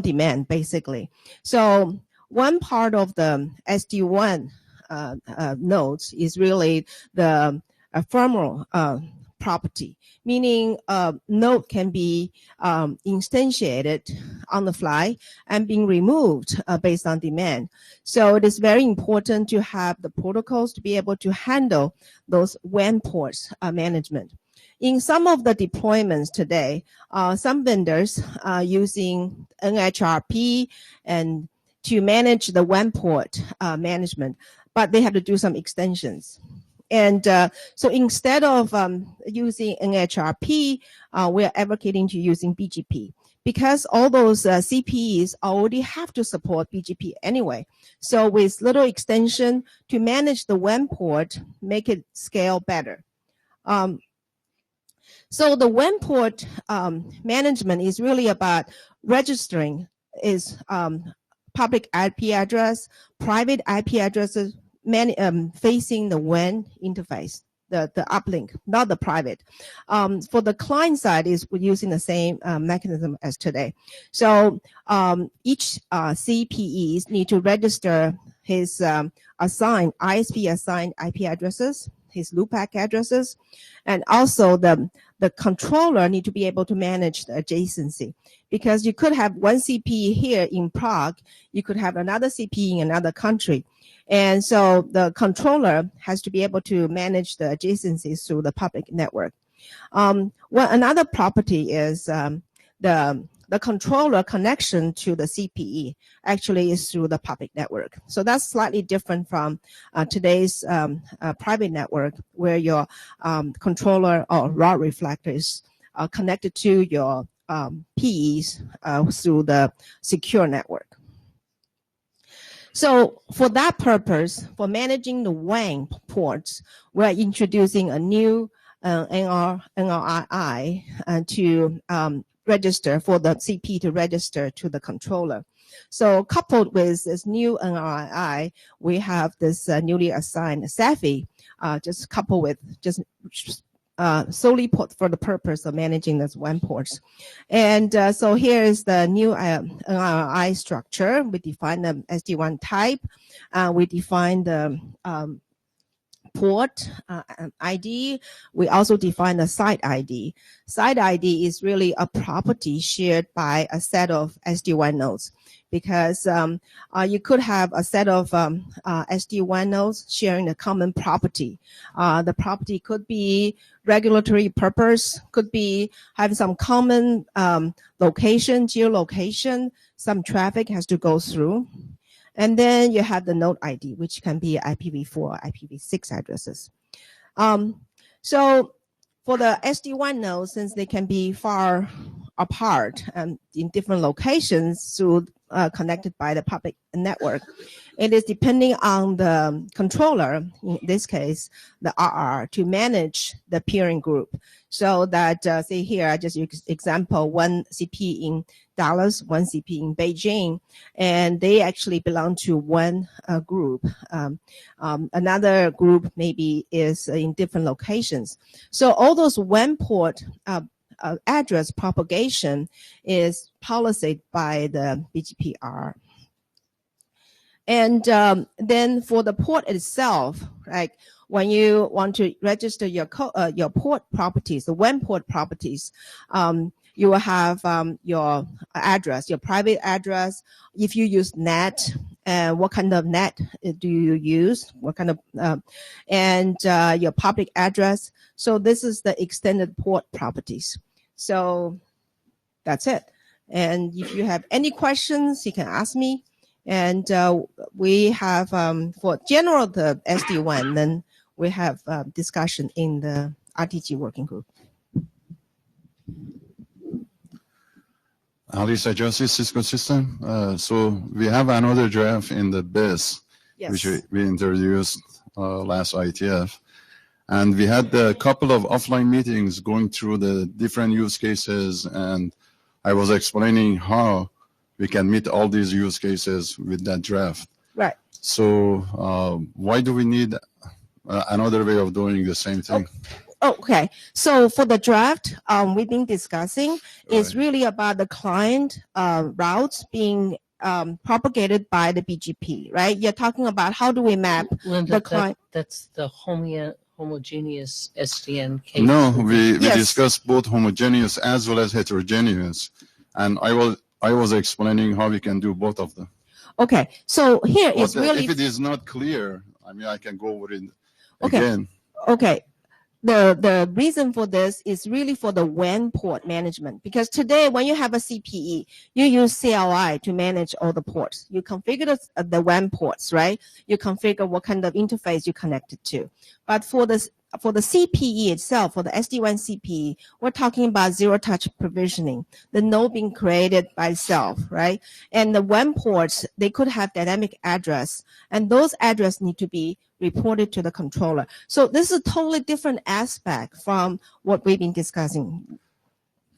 demand, basically. So one part of the SD-WAN nodes is really the ephemeral property, meaning a node can be instantiated on the fly and being removed based on demand. So it is very important to have the protocols to be able to handle those WAN ports management. In some of the deployments today, some vendors are using NHRP and to manage the WAN port management, but they have to do some extensions. And so instead of using NHRP, we're advocating to using BGP, because all those CPEs already have to support BGP anyway. So with little extension to manage the WAN port, make it scale better. So the WAN port management is really about registering is public IP address, private IP addresses, facing the WAN interface, the uplink, not the private. For the client side, is we're using the same mechanism as today. So each CPEs need to register his ISP assigned IP addresses, his loopback addresses, and also the controller need to be able to manage the adjacency, because you could have one CPE here in Prague, you could have another CPE in another country. And so the controller has to be able to manage the adjacencies through the public network. Another property is the controller connection to the CPE actually is through the public network. So that's slightly different from today's private network, where your controller or rod reflector is connected to your PEs through the secure network. So for that purpose, for managing the WAN ports, we're introducing a new NRI to register for the CP to register to the controller. So coupled with this new NRI, we have this newly assigned SAFI, just coupled with just solely put for the purpose of managing those WAN ports. And so here is the new NRI structure. We define the SD-WAN type. We define the port ID. We also define the site ID. Site ID is really a property shared by a set of SD-WAN nodes, because you could have a set of SD-WAN nodes sharing a common property. The property could be regulatory purpose, could be having some common location, geolocation, some traffic has to go through. And then you have the node ID, which can be IPv4 or IPv6 addresses. So for the SD-WAN nodes, since they can be far apart and in different locations through connected by the public network, it is depending on the controller, in this case, the RR, to manage the peering group. So that, say here, I just use example, one CP in Dallas, one CP in Beijing, and they actually belong to one group. Another group maybe is in different locations. So all those WAN port address propagation is policed by the BGPR. And then for the port itself, like when you want to register your port properties, the WAN port properties, you will have your address, your private address. If you use NAT, what kind of NAT do you use? What kind of, and your public address. So this is the extended port properties. So that's it. And if you have any questions, you can ask me. And we have, for general the SD-WAN, then we have discussion in the RTG working group. Alice, I just Cisco system. So we have another draft in the BIS, Yes. which we introduced last IETF. And we had a couple of offline meetings going through the different use cases. And I was explaining how we can meet all these use cases with that draft. Right. So why do we need another way of doing the same thing? Okay, so for the draft, we've been discussing is really about the client routes being propagated by the BGP, right? You're talking about how do we map Linda, the client. that's the homogeneous SDN case. No, we Yes. discussed both homogeneous as well as heterogeneous. And I was explaining how we can do both of them. Okay, so here is But really if it is not clear, I mean, I can go over it Okay. again. okay. The reason for this is really for the WAN port management, because today when you have a CPE, you use CLI to manage all the ports. You configure the WAN ports, right? You configure what kind of interface you connect it to. But for the CPE itself, for the SD-WAN CPE, we're talking about zero-touch provisioning, the node being created by itself, right? And the WAN ports, they could have dynamic address, and those addresses need to be reported to the controller. So this is a totally different aspect from what we've been discussing.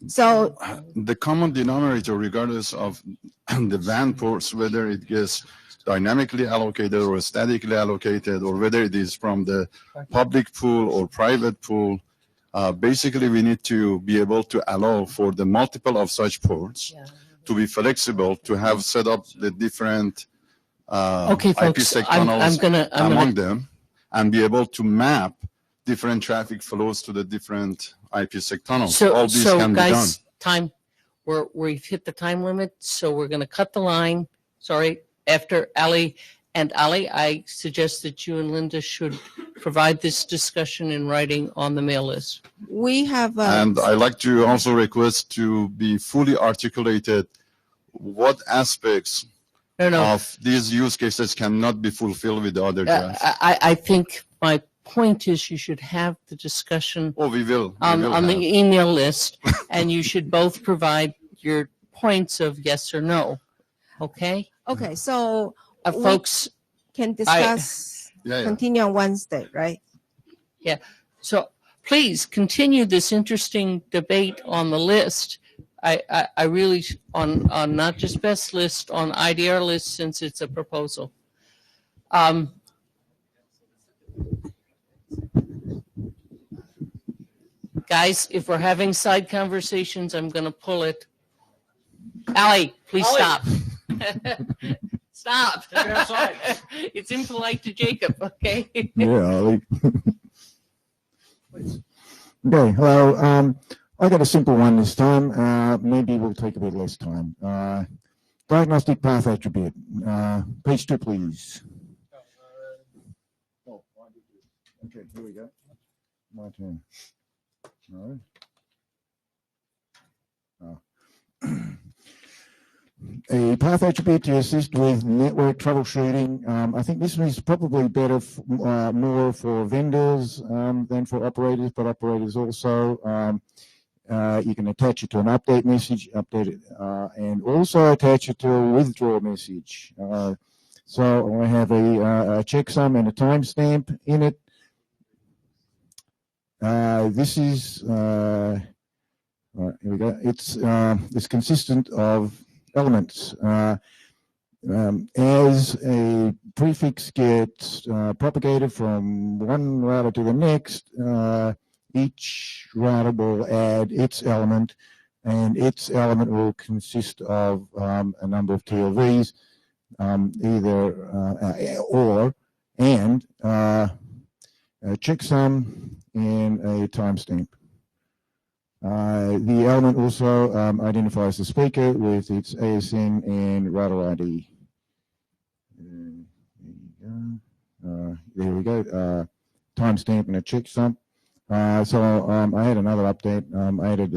So The common denominator, regardless of the WAN ports, whether it gets dynamically allocated or statically allocated, or whether it is from the public pool or private pool, basically we need to be able to allow for the multiple of such ports to be flexible, to have set up the different Okay, folks, IPsec I'm tunnels gonna among them, and be able to map different traffic flows to the different IPsec tunnels. All these can be done. Guys, time, we've hit the time limit, so we're going to cut the line. Sorry, after Ali. And Ali, I suggest that you and Linda should provide this discussion in writing on the mail list. we have And I like to also request to be fully articulated what aspects of these use cases cannot be fulfilled with the other drafts. I think my point is you should have the discussion we will on have. the email list, and you should both provide your points of yes or no. Okay? okay. So we Folks, can discuss, continue on Wednesday, right? Yeah. So please continue this interesting debate on the list. I really, on not just best list, on IDR list, since it's a proposal. Guys, if we're having side conversations, I'm going to pull it. Ali, please stop. Stop. It's impolite to Jacob, okay? Yeah. Okay. Hello. I got a simple one this time. Maybe we'll take a bit less time. Diagnostic path attribute. Page 2, please. Okay, here we go. My turn. No. a path attribute to assist with network troubleshooting. I think this one is probably better, more for vendors than for operators, but operators also. You can attach it to an update message, update it, and also attach it to a withdraw message. So I have a checksum and a timestamp in it. This is, here we go. It's consistent of elements. As a prefix gets propagated from one router to the next, each router will add its element, and its element will consist of a number of TLVs, either and a checksum and a timestamp. The element also identifies the speaker with its ASN and router ID. There we go. Timestamp and a checksum. So I had another update. I added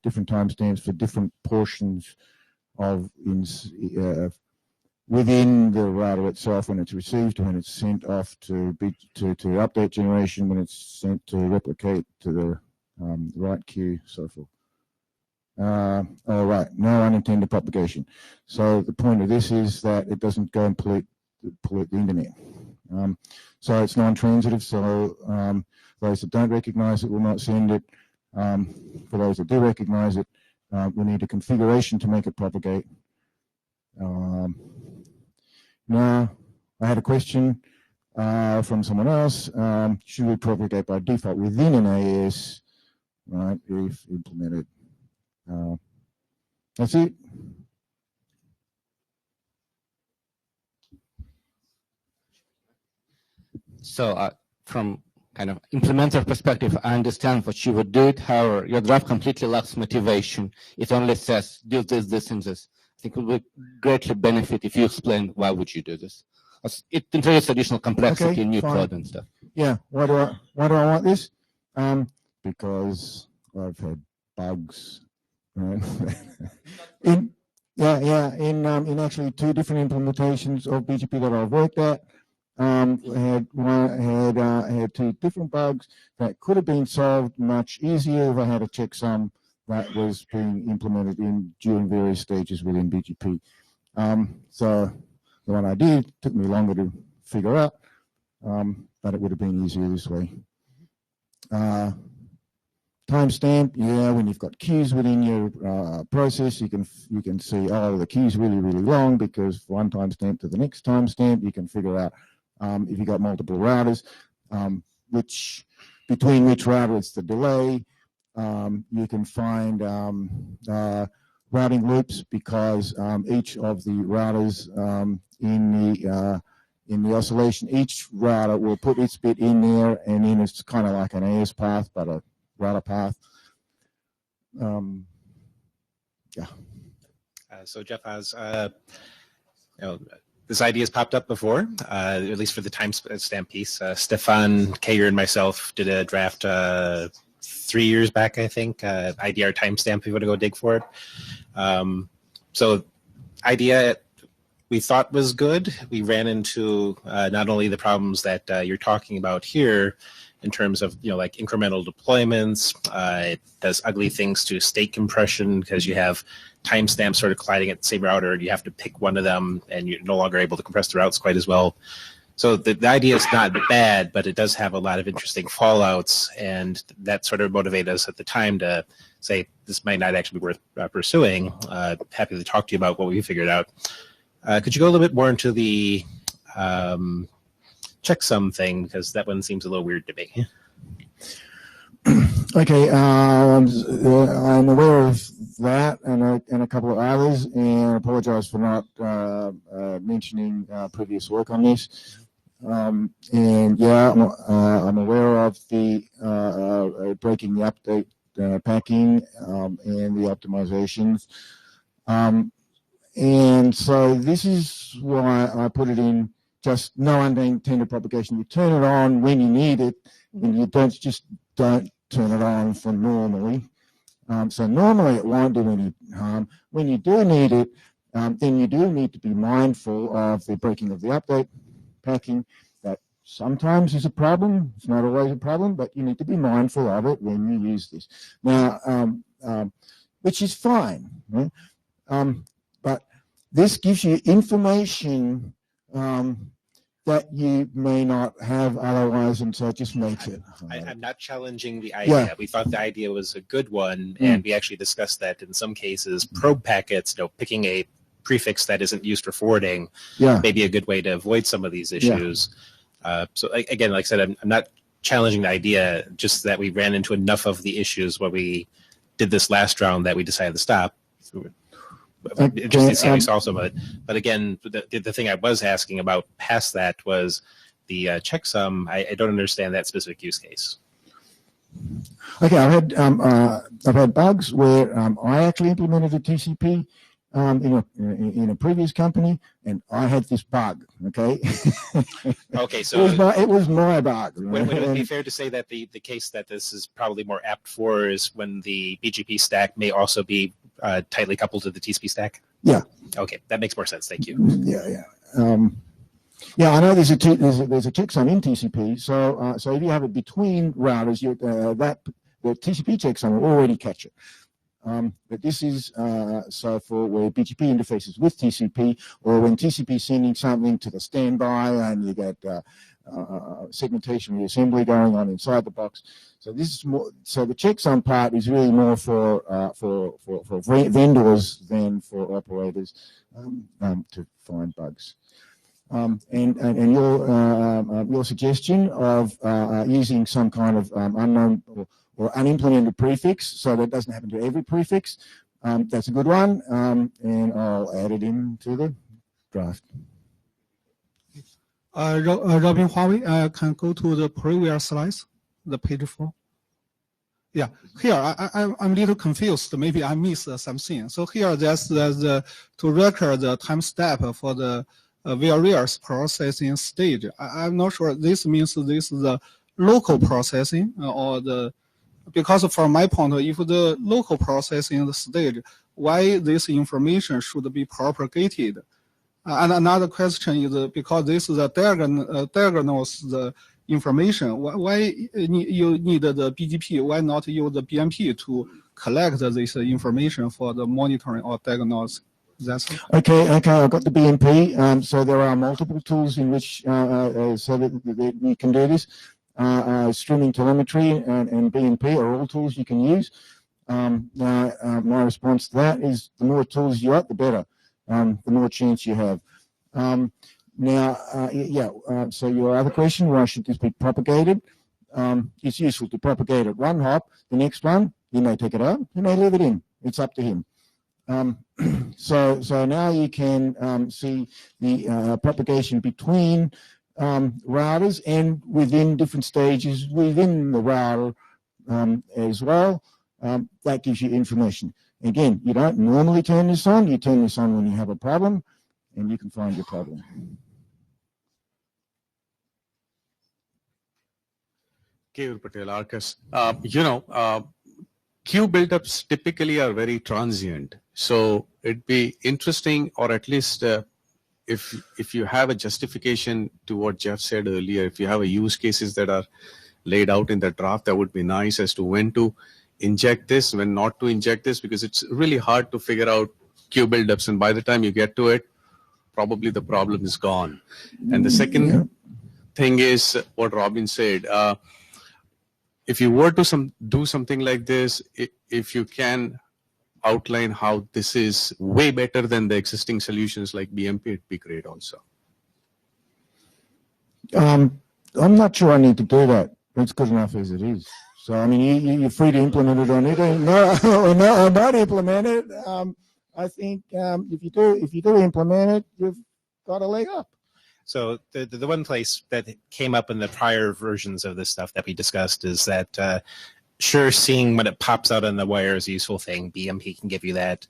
different timestamps for different portions of within the router itself, when it's received, when it's sent off to update generation, when it's sent to replicate to the right queue, so forth. All right, no unintended propagation. So the point of this is that it doesn't go and pollute the internet. So it's non-transitive, so those that don't recognize it will not send it. For those that do recognize it, we need a configuration to make it propagate. Now, I had a question from someone else. Should we propagate by default within an AS, right, if implemented? That's it. So from kind of implementer perspective, I understand what you would do it. However, your draft completely lacks motivation. It only says do this, and this. I think it would greatly benefit if you explain why would you do this. It introduces additional complexity in new code and stuff. Yeah. Why do I want this? Because I've had bugs. Right? in actually two different implementations of BGP that I've worked at. Had two different bugs that could have been solved much easier if I had a checksum that was being implemented during various stages within BGP. So the one I did took me longer to figure out, but it would have been easier this way. Timestamp, yeah, when you've got queues within your process, you can see, oh, the queue's really, really long, because one timestamp to the next timestamp, you can figure out if you've got multiple routers, between which router it's the delay. You can find routing loops, because each of the routers in the oscillation, each router will put its bit in there, and then it's kind of like an AS path, but a router path. Yeah. So Jeff has, this idea has popped up before, at least for the timestamp piece. Stefan Kager and myself did a draft 3 years back, I think, IDR timestamp, if you want to go dig for it. So idea we thought was good. We ran into not only the problems that you're talking about here, in terms of, like incremental deployments. It does ugly things to state compression, because you have timestamps sort of colliding at the same router, and you have to pick one of them, and you're no longer able to compress the routes quite as well. So the idea is not bad, but it does have a lot of interesting fallouts, and that sort of motivated us at the time to say this might not actually be worth pursuing. Happy to talk to you about what we figured out. Could you go a little bit more into the checksum thing, because that one seems a little weird to me. Okay, I'm aware of that and a couple of others, and I apologize for not mentioning previous work on this. And yeah, I'm aware of the breaking the update packing and the optimizations. And so this is why I put it in just no unintended propagation. You turn it on when you need it, and you don't turn it on for normally. So normally it won't do any harm. When you do need it, then you do need to be mindful of the breaking of the update packing. That sometimes is a problem. It's not always a problem, but you need to be mindful of it when you use this. Now, which is fine, right? But this gives you information that you may not have otherwise, and so it just makes it. I'm not challenging the idea. Yeah. We thought the idea was a good one, and we actually discussed that in some cases. Probe packets, picking a prefix that isn't used for forwarding, may be a good way to avoid some of these issues. So again, like I said, I'm not challenging the idea, just that we ran into enough of the issues when we did this last round that we decided to stop. Interesting to see how we solve some of it. But again, the thing I was asking about past that was the checksum. I don't understand that specific use case. Okay, I've had bugs where I actually implemented a TCP in a previous company, and I had this bug. Okay. Okay, so it was my bug. Would it be fair to say that the case that this is probably more apt for is when the BGP stack may also be tightly coupled to the TCP stack? Yeah. Okay, that makes more sense. Thank you. Yeah. Yeah, I know there's a checksum in TCP. So if you have it between routers, the TCP checksum will already catch it. But this is so for where BGP interfaces with TCP, or when TCP is sending something to the standby and you get segmentation reassembly going on inside the box. So this is more. So the checksum part is really more for vendors than for operators to find bugs. And your suggestion of using some kind of unknown or unimplemented prefix, so that doesn't happen to every prefix, that's a good one, and I'll add it into the draft. Robin Huawei, can go to the previous slides, the page 4. Yeah, here I'm a little confused. Maybe I missed something. So here there's to record the timestamp for the various processing stage. I'm not sure this means this is the local processing or the, because from my point, if the local processing stage, why this information should be propagated? And another question is because this is a diagnose the information. Why you need the BGP? Why not use the BMP to collect this information for the monitoring or diagnosis? That's okay. I've got the BMP. So there are multiple tools in which so that we can do this. Streaming telemetry and BMP are all tools you can use. My response to that is the more tools you got, the better. The more chance you have. So your other question, why should this be propagated? It's useful to propagate at one hop. The next one, you may take it out, you may leave it in. It's up to him. So now you can see the propagation between routers and within different stages within the router as well. That gives you information. Again, you don't normally turn this on. You turn this on when you have a problem, and you can find your problem. Kevin Patel, Arcus. Queue buildups typically are very transient. So it'd be interesting, or at least if you have a justification to what Jeff said earlier, if you have a use cases that are laid out in the draft, that would be nice as to when to inject this, when not to inject this, because it's really hard to figure out queue buildups, and by the time you get to it, probably the problem is gone. And the second thing is what Robin said. If you were to do something like this, if you can outline how this is way better than the existing solutions like BMP, it'd be great also. I'm not sure I need to do that. It's good enough as it is. So, I mean, you're free to implement it on it or not implement it. I think if you do implement it, you've got a leg up. So the one place that came up in the prior versions of this stuff that we discussed is that sure, seeing when it pops out on the wire is a useful thing. BMP can give you that.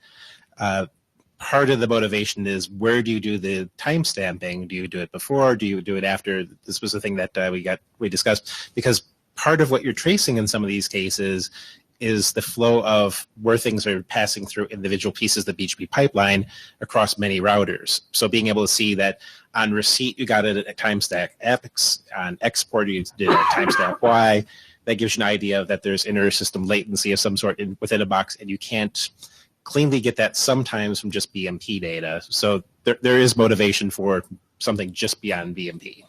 Part of the motivation is where do you do the timestamping? Do you do it before? Do you do it after? This was the thing that we discussed, because part of what you're tracing in some of these cases is the flow of where things are passing through individual pieces of the BGP pipeline across many routers. So being able to see that on receipt, you got it at timestamp X, on export, you did it at timestamp Y. That gives you an idea that there's inter-system latency of some sort within a box, and you can't cleanly get that sometimes from just BMP data. So there is motivation for something just beyond BMP.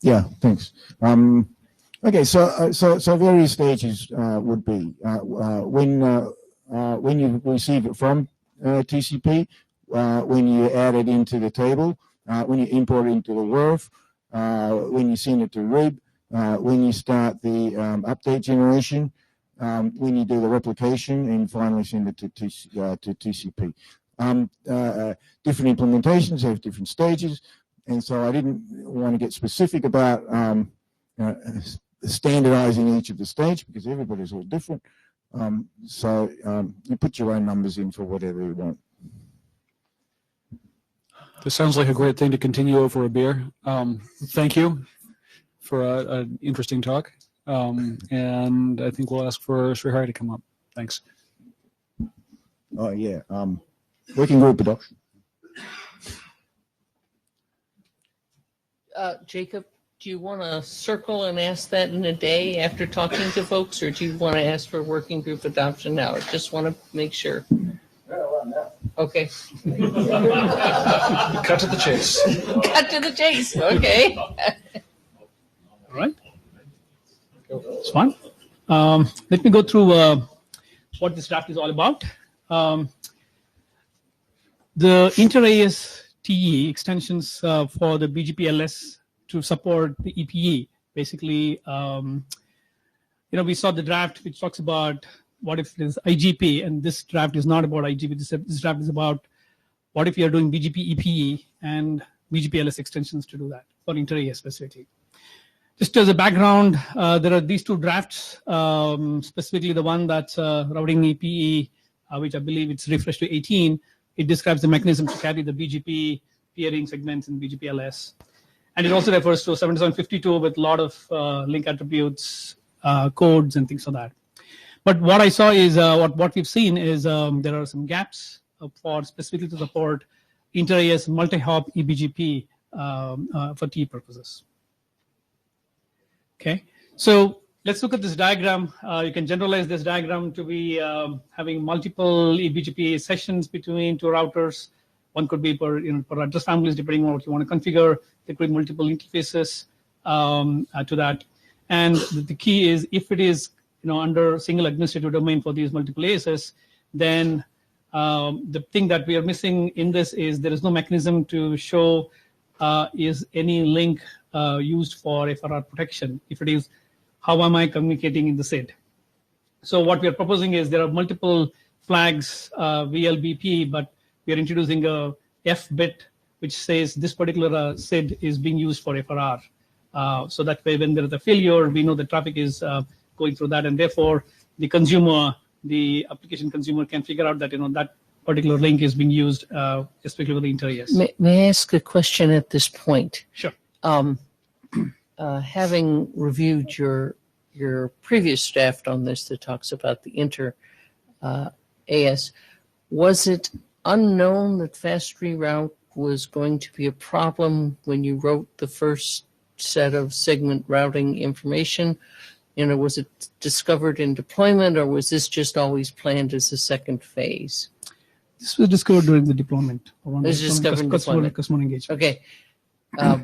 Yeah, thanks. Okay, so various stages would be when you receive it from TCP, when you add it into the table, when you import it into the WRF, when you send it to RIB, when you start the update generation, when you do the replication, and finally send it to TCP. Different implementations have different stages, and so I didn't want to get specific about standardizing each of the stage because everybody's all different. So you put your own numbers in for whatever you want. This sounds like a great thing to continue over a beer. Thank you for an interesting talk. And I think we'll ask for Srihari to come up. Thanks. Oh, yeah. Working group adoption. Jacob, do you want to circle and ask that in a day after talking to folks, or do you want to ask for working group adoption now? I just want to make sure. Okay. Cut to the chase. Cut to the chase. Okay. All right. It's fine. Let me go through what this draft is all about. The inter-AS TE extensions for the BGP-LS to support the EPE. Basically, we saw the draft which talks about what if there's IGP, and this draft is not about IGP. This draft is about what if you're doing BGP EPE and BGP-LS extensions to do that for inter-AS specifically. Just as a background, there are these two drafts, specifically the one that's routing EPE, which I believe it's refreshed to 18. It describes the mechanism to carry the BGP peering segments in BGP-LS. And it also refers to 7752 with a lot of link attributes, codes, and things like that. But what I saw is, what we've seen is there are some gaps for specifically to support inter-AS multi-hop eBGP for TE purposes. Okay, so let's look at this diagram. You can generalize this diagram to be having multiple eBGP sessions between two routers. One could be per address families, depending on what you want to configure. There could be multiple interfaces to that. And the key is, if it is under single administrative domain for these multiple ASs, then the thing that we are missing in this is there is no mechanism to show is any link used for FRR protection. If it is, how am I communicating in the SID? So what we are proposing is there are multiple flags, VLBP, but we are introducing a F bit which says this particular SID is being used for FRR. So that way, when there is a failure, we know the traffic is going through that, and therefore the consumer, the application consumer, can figure out that that particular link is being used, especially with the inter-AS. May I ask a question at this point? Sure. Having reviewed your previous draft on this that talks about the inter-AS, was it unknown that fast reroute was going to be a problem when you wrote the first set of segment routing information? Was it discovered in deployment, or was this just always planned as a second phase? This was discovered during the deployment. It was discovered in deployment. Customer engagement. Okay.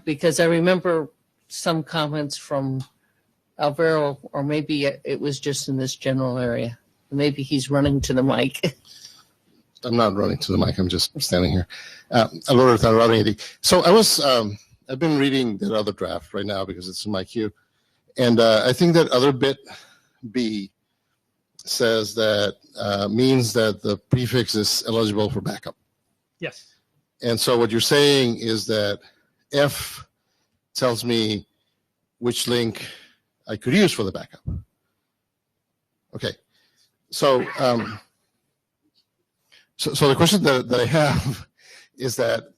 Because I remember some comments from Alvaro, or maybe it was just in this general area. Maybe he's running to the mic. I'm not running to the mic. I'm just standing here. Alvaro, so I've been reading that other draft right now because it's in my queue. And I think that other bit B says that means that the prefix is eligible for backup. Yes. And so what you're saying is that F tells me which link I could use for the backup. Okay. So so the question that I have is that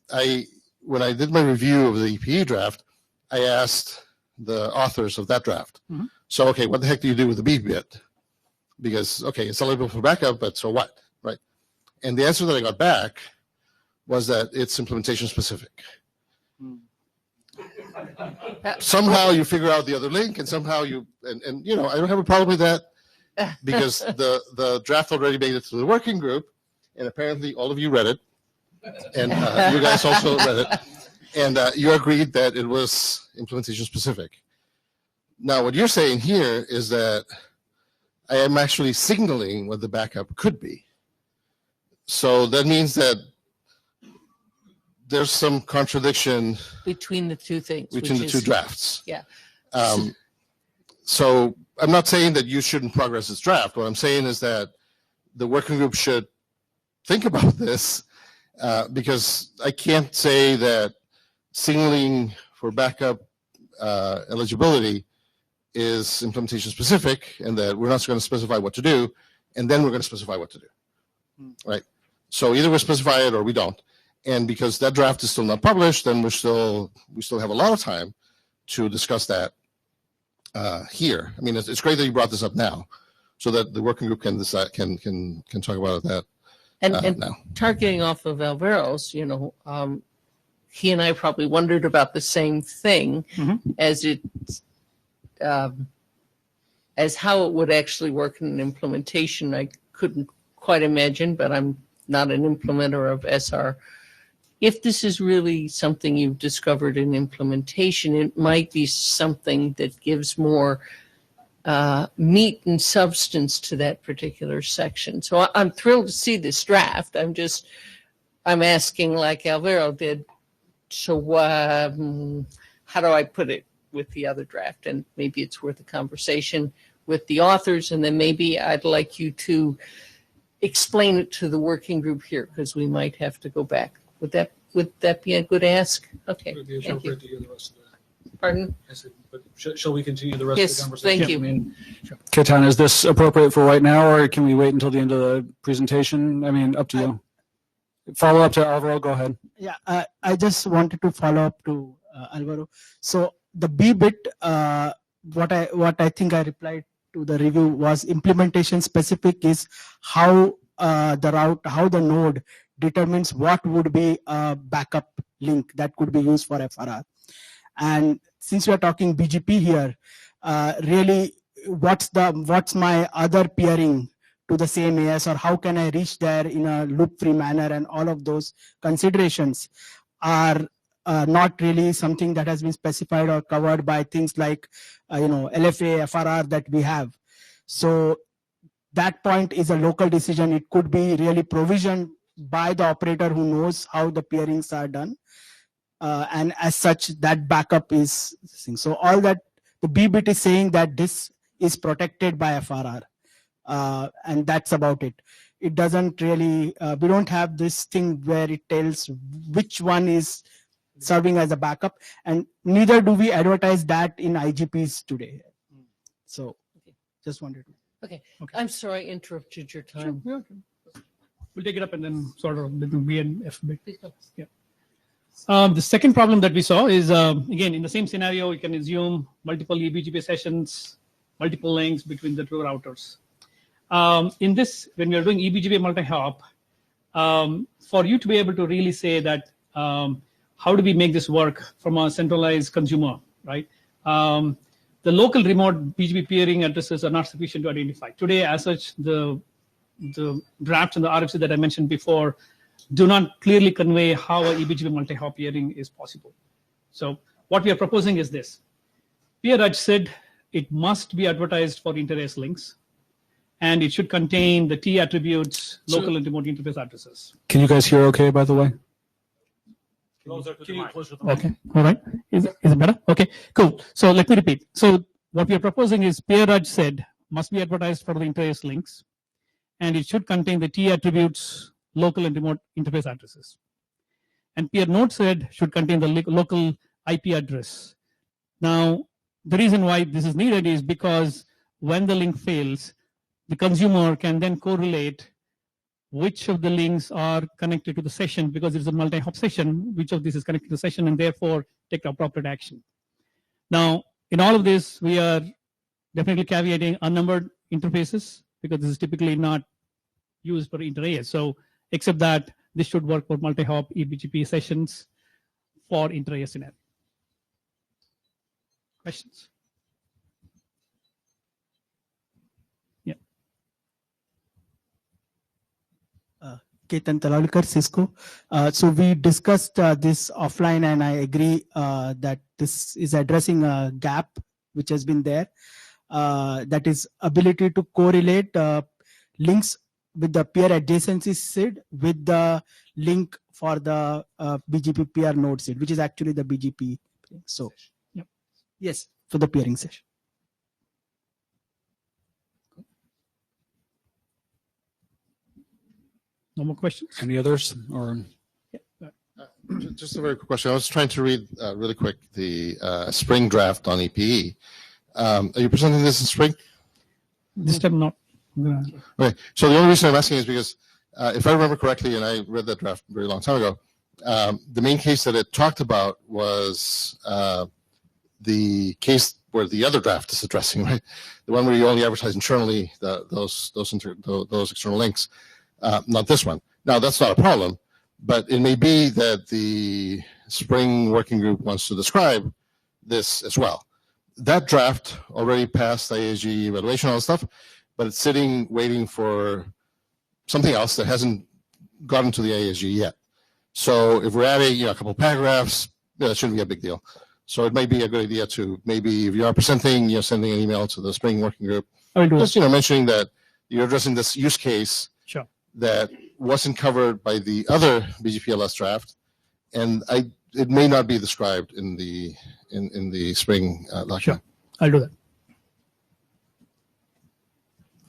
when I did my review of the EPE draft, I asked the authors of that draft. Mm-hmm. So, okay, what the heck do you do with the B bit? because, okay, it's eligible for backup, but so what, right? And the answer that I got back was that it's implementation specific. Somehow you figure out the other link, and somehow you, and you know, I don't have a problem with that because the draft already made it to the working group, and apparently all of you read it, and you guys also read it, and you agreed that it was implementation specific. Now, what you're saying here is that I am actually signaling what the backup could be. So that means that there's some contradiction between the two things. Between the two drafts. Yeah. So I'm not saying that you shouldn't progress this draft. What I'm saying is that the working group should think about this because I can't say that signaling for backup eligibility is implementation specific and that we're not going to specify what to do and then we're going to specify what to do, right? So either we specify it or we don't. And because that draft is still not published, then we still have a lot of time to discuss that here. I mean, it's great that you brought this up now, so that the working group can decide, can talk about that. And now. targeting off of Alvaro's, you know, he and I probably wondered about the same thing as it, as how it would actually work in an implementation. I couldn't quite imagine, but I'm not an implementer of SR. If this is really something you've discovered in implementation, it might be something that gives more meat and substance to that particular section. So I'm thrilled to see this draft. I'm asking like Alvaro did, so how do I put it with the other draft? And maybe it's worth a conversation with the authors, and then maybe I'd like you to explain it to the working group here, because we might have to go back. Would that be a good ask? Okay. Thank you. Pardon? Shall we continue the rest Yes, of the conversation? thank you. I mean, Ketan, is this appropriate for right now, or can we wait until the end of the presentation? I mean, up to you. Follow up to Alvaro, go ahead. Yeah, I just wanted to follow up to Alvaro. So the B bit, what I think I replied to the review was implementation specific is how the route, how the node determines what would be a backup link that could be used for FRR. And since we are talking BGP here, really what's my other peering to the same AS, or how can I reach there in a loop-free manner, and all of those considerations are not really something that has been specified or covered by things like LFA, FRR that we have. So that point is a local decision. It could be really provisioned by the operator who knows how the peerings are done. And as such, that backup is so all that the B bit is saying that this is protected by FRR. And that's about it. It doesn't really, we don't have this thing where it tells which one is serving as a backup, and neither do we advertise that in IGPs today. So just wanted to. Okay. I'm sorry I interrupted your time. Sure. Yeah. We'll take it up and then sort of little B and F bit. Yeah. The second problem that we saw is, again, in the same scenario, you can assume multiple eBGP sessions, multiple links between the two routers. In this, when we are doing eBGP multi-hop, for you to be able to really say that, how do we make this work from a centralized consumer, right? The local remote BGP peering addresses are not sufficient to identify. Today, as such, the drafts and the RFC that I mentioned before do not clearly convey how a eBGP multi-hop peering is possible. So what we are proposing is this. Peer-edge said it must be advertised for inter-AS links, and it should contain the T attributes, local and remote interface addresses. Can you guys hear okay, by the way? Okay, all right. Is it better? Okay, cool. So let me repeat. So what we are proposing is peer-edge said must be advertised for the inter-AS links, and it should contain the T attributes, local and remote interface addresses. And peer node said should contain the local IP address. Now, the reason why this is needed is because when the link fails, the consumer can then correlate which of the links are connected to the session, because it's a multi-hop session, which of this is connected to the session, and therefore take the appropriate action. Now, in all of this, we are definitely caveating unnumbered interfaces, because this is typically not used for inter-AS. So except that, this should work for multi-hop eBGP sessions for inter-AS scenario. Questions? Yeah. Ketan Talalikar, Cisco. So we discussed this offline, and I agree that this is addressing a gap which has been there. That is ability to correlate links with the peer adjacency SID with the link for the BGP peer node SID, which is actually the BGP. So, yep. Yes, for the peering session. No more questions? Any others? Or Just a very quick question. I was trying to read really quick the spring draft on EPE. Are you presenting this in spring? This time not. Okay. So the only reason I'm asking is because if I remember correctly, and I read that draft a very long time ago, the main case that it talked about was the case where the other draft is addressing, right? The one where you only advertise internally those external links, not this one. Now that's not a problem, but it may be that the Spring Working Group wants to describe this as well. That draft already passed IAG evaluation, all that stuff, but it's sitting waiting for something else that hasn't gotten to the IAG yet. So if we're adding a couple paragraphs, that shouldn't be a big deal. So it may be a good idea to maybe, if you are presenting, sending an email to the Spring Working Group, just mentioning that you're addressing this use case sure. that wasn't covered by the other BGPLS draft, and it may not be described in the Spring document. Sure, I'll do that.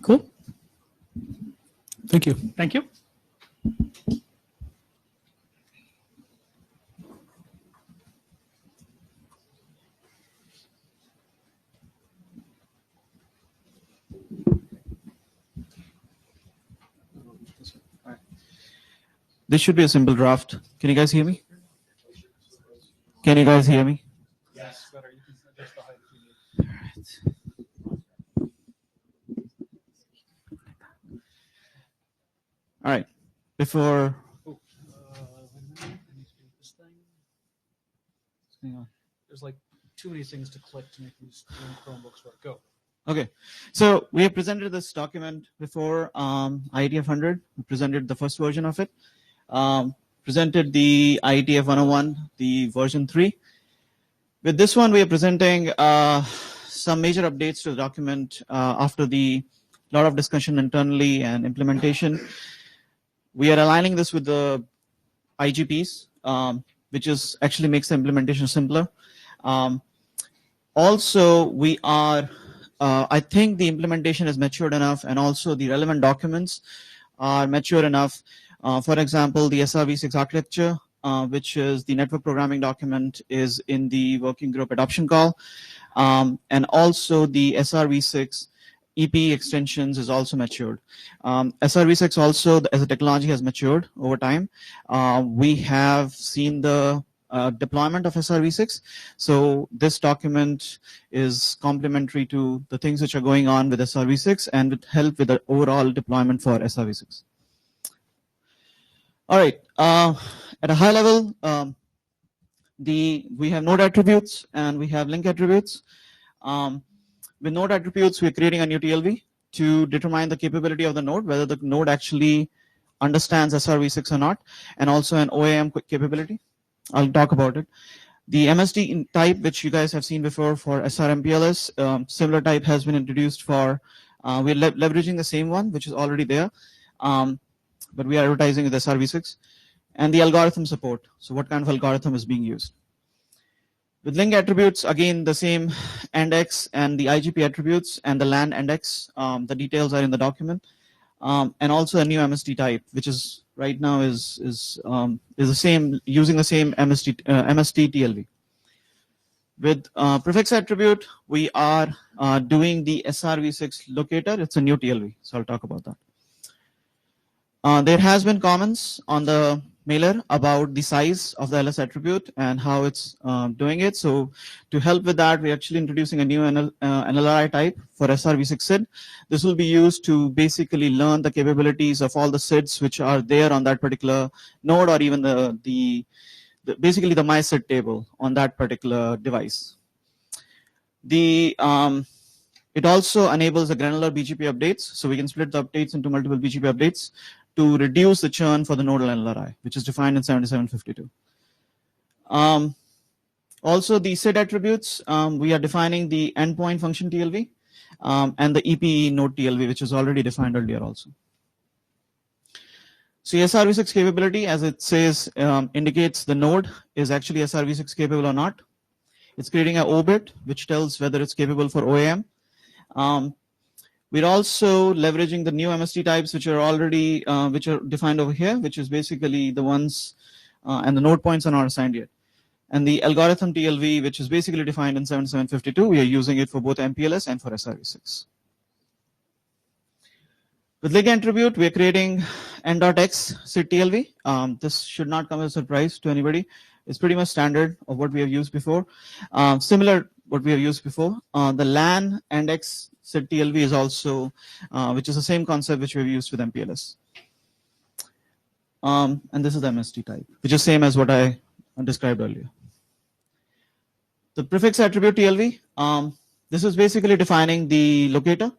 Cool. Thank you. Thank you. This should be a simple draft. Can you guys hear me? Can you guys hear me? Yes, better. You can adjust the height if you need. All right. Before. Hang on. There's like too many things to click to make these Chromebooks work. Go. Okay. So we have presented this document before IETF 100. We presented the first version of it. Presented the IETF 101, the version 3. With this one, we are presenting some major updates to the document after the lot of discussion internally and implementation. We are aligning this with the IGPs, which is actually makes the implementation simpler. Also, we are, I think the implementation is matured enough, and also the relevant documents are mature enough. For example, the SRv6 architecture, which is the network programming document, is in the working group adoption call. And also the SRv6 EPE extensions is also matured. SRv6 also as a technology has matured over time. We have seen the deployment of SRv6. So this document is complementary to the things which are going on with SRv6 and would help with the overall deployment for SRv6. All right. At a high level, we have node attributes and we have link attributes. With node attributes, we're creating a new TLV to determine the capability of the node, whether the node actually understands SRv6 or not, and also an OAM capability. I'll talk about it. The MSD type, which you guys have seen before for SRMPLS, similar type has been introduced for, we're leveraging the same one, which is already there. But we are advertising with SRv6, and the algorithm support. So what kind of algorithm is being used? With link attributes, again, the same index and the IGP attributes and the LAN index. The details are in the document. And also a new MSD type, which is right now is the same, using the same MSD TLV. With prefix attribute, we are doing the SRv6 locator. It's a new TLV, so I'll talk about that. There has been comments on the mailer about the size of the LS attribute and how it's doing it. So to help with that, we're actually introducing a new NLRI type for SRv6 SID. This will be used to basically learn the capabilities of all the SIDs which are there on that particular node, or even basically the my SID table on that particular device. It also enables the granular BGP updates, so we can split the updates into multiple BGP updates to reduce the churn for the nodal NLRI, which is defined in 7752. Also, the SID attributes, we are defining the endpoint function TLV and the EPE node TLV, which is already defined earlier also. So SRv6 capability, as it says, indicates the node is actually SRv6 capable or not. It's creating an O-bit, which tells whether it's capable for OAM. We're also leveraging the new MST types, which are already which are defined over here, which is basically the ones, and the node points are not assigned yet. And the algorithm TLV, which is basically defined in 7752, we are using it for both MPLS and for SRv6. With Lig attribute, we are creating n.x SID TLV. This should not come as a surprise to anybody. It's pretty much standard of what we have used before. Similar what we have used before. The LAN and X SID TLV is also, which is the same concept which we have used with MPLS. And this is the MST type, which is same as what I described earlier. The prefix attribute TLV, this is basically defining the locator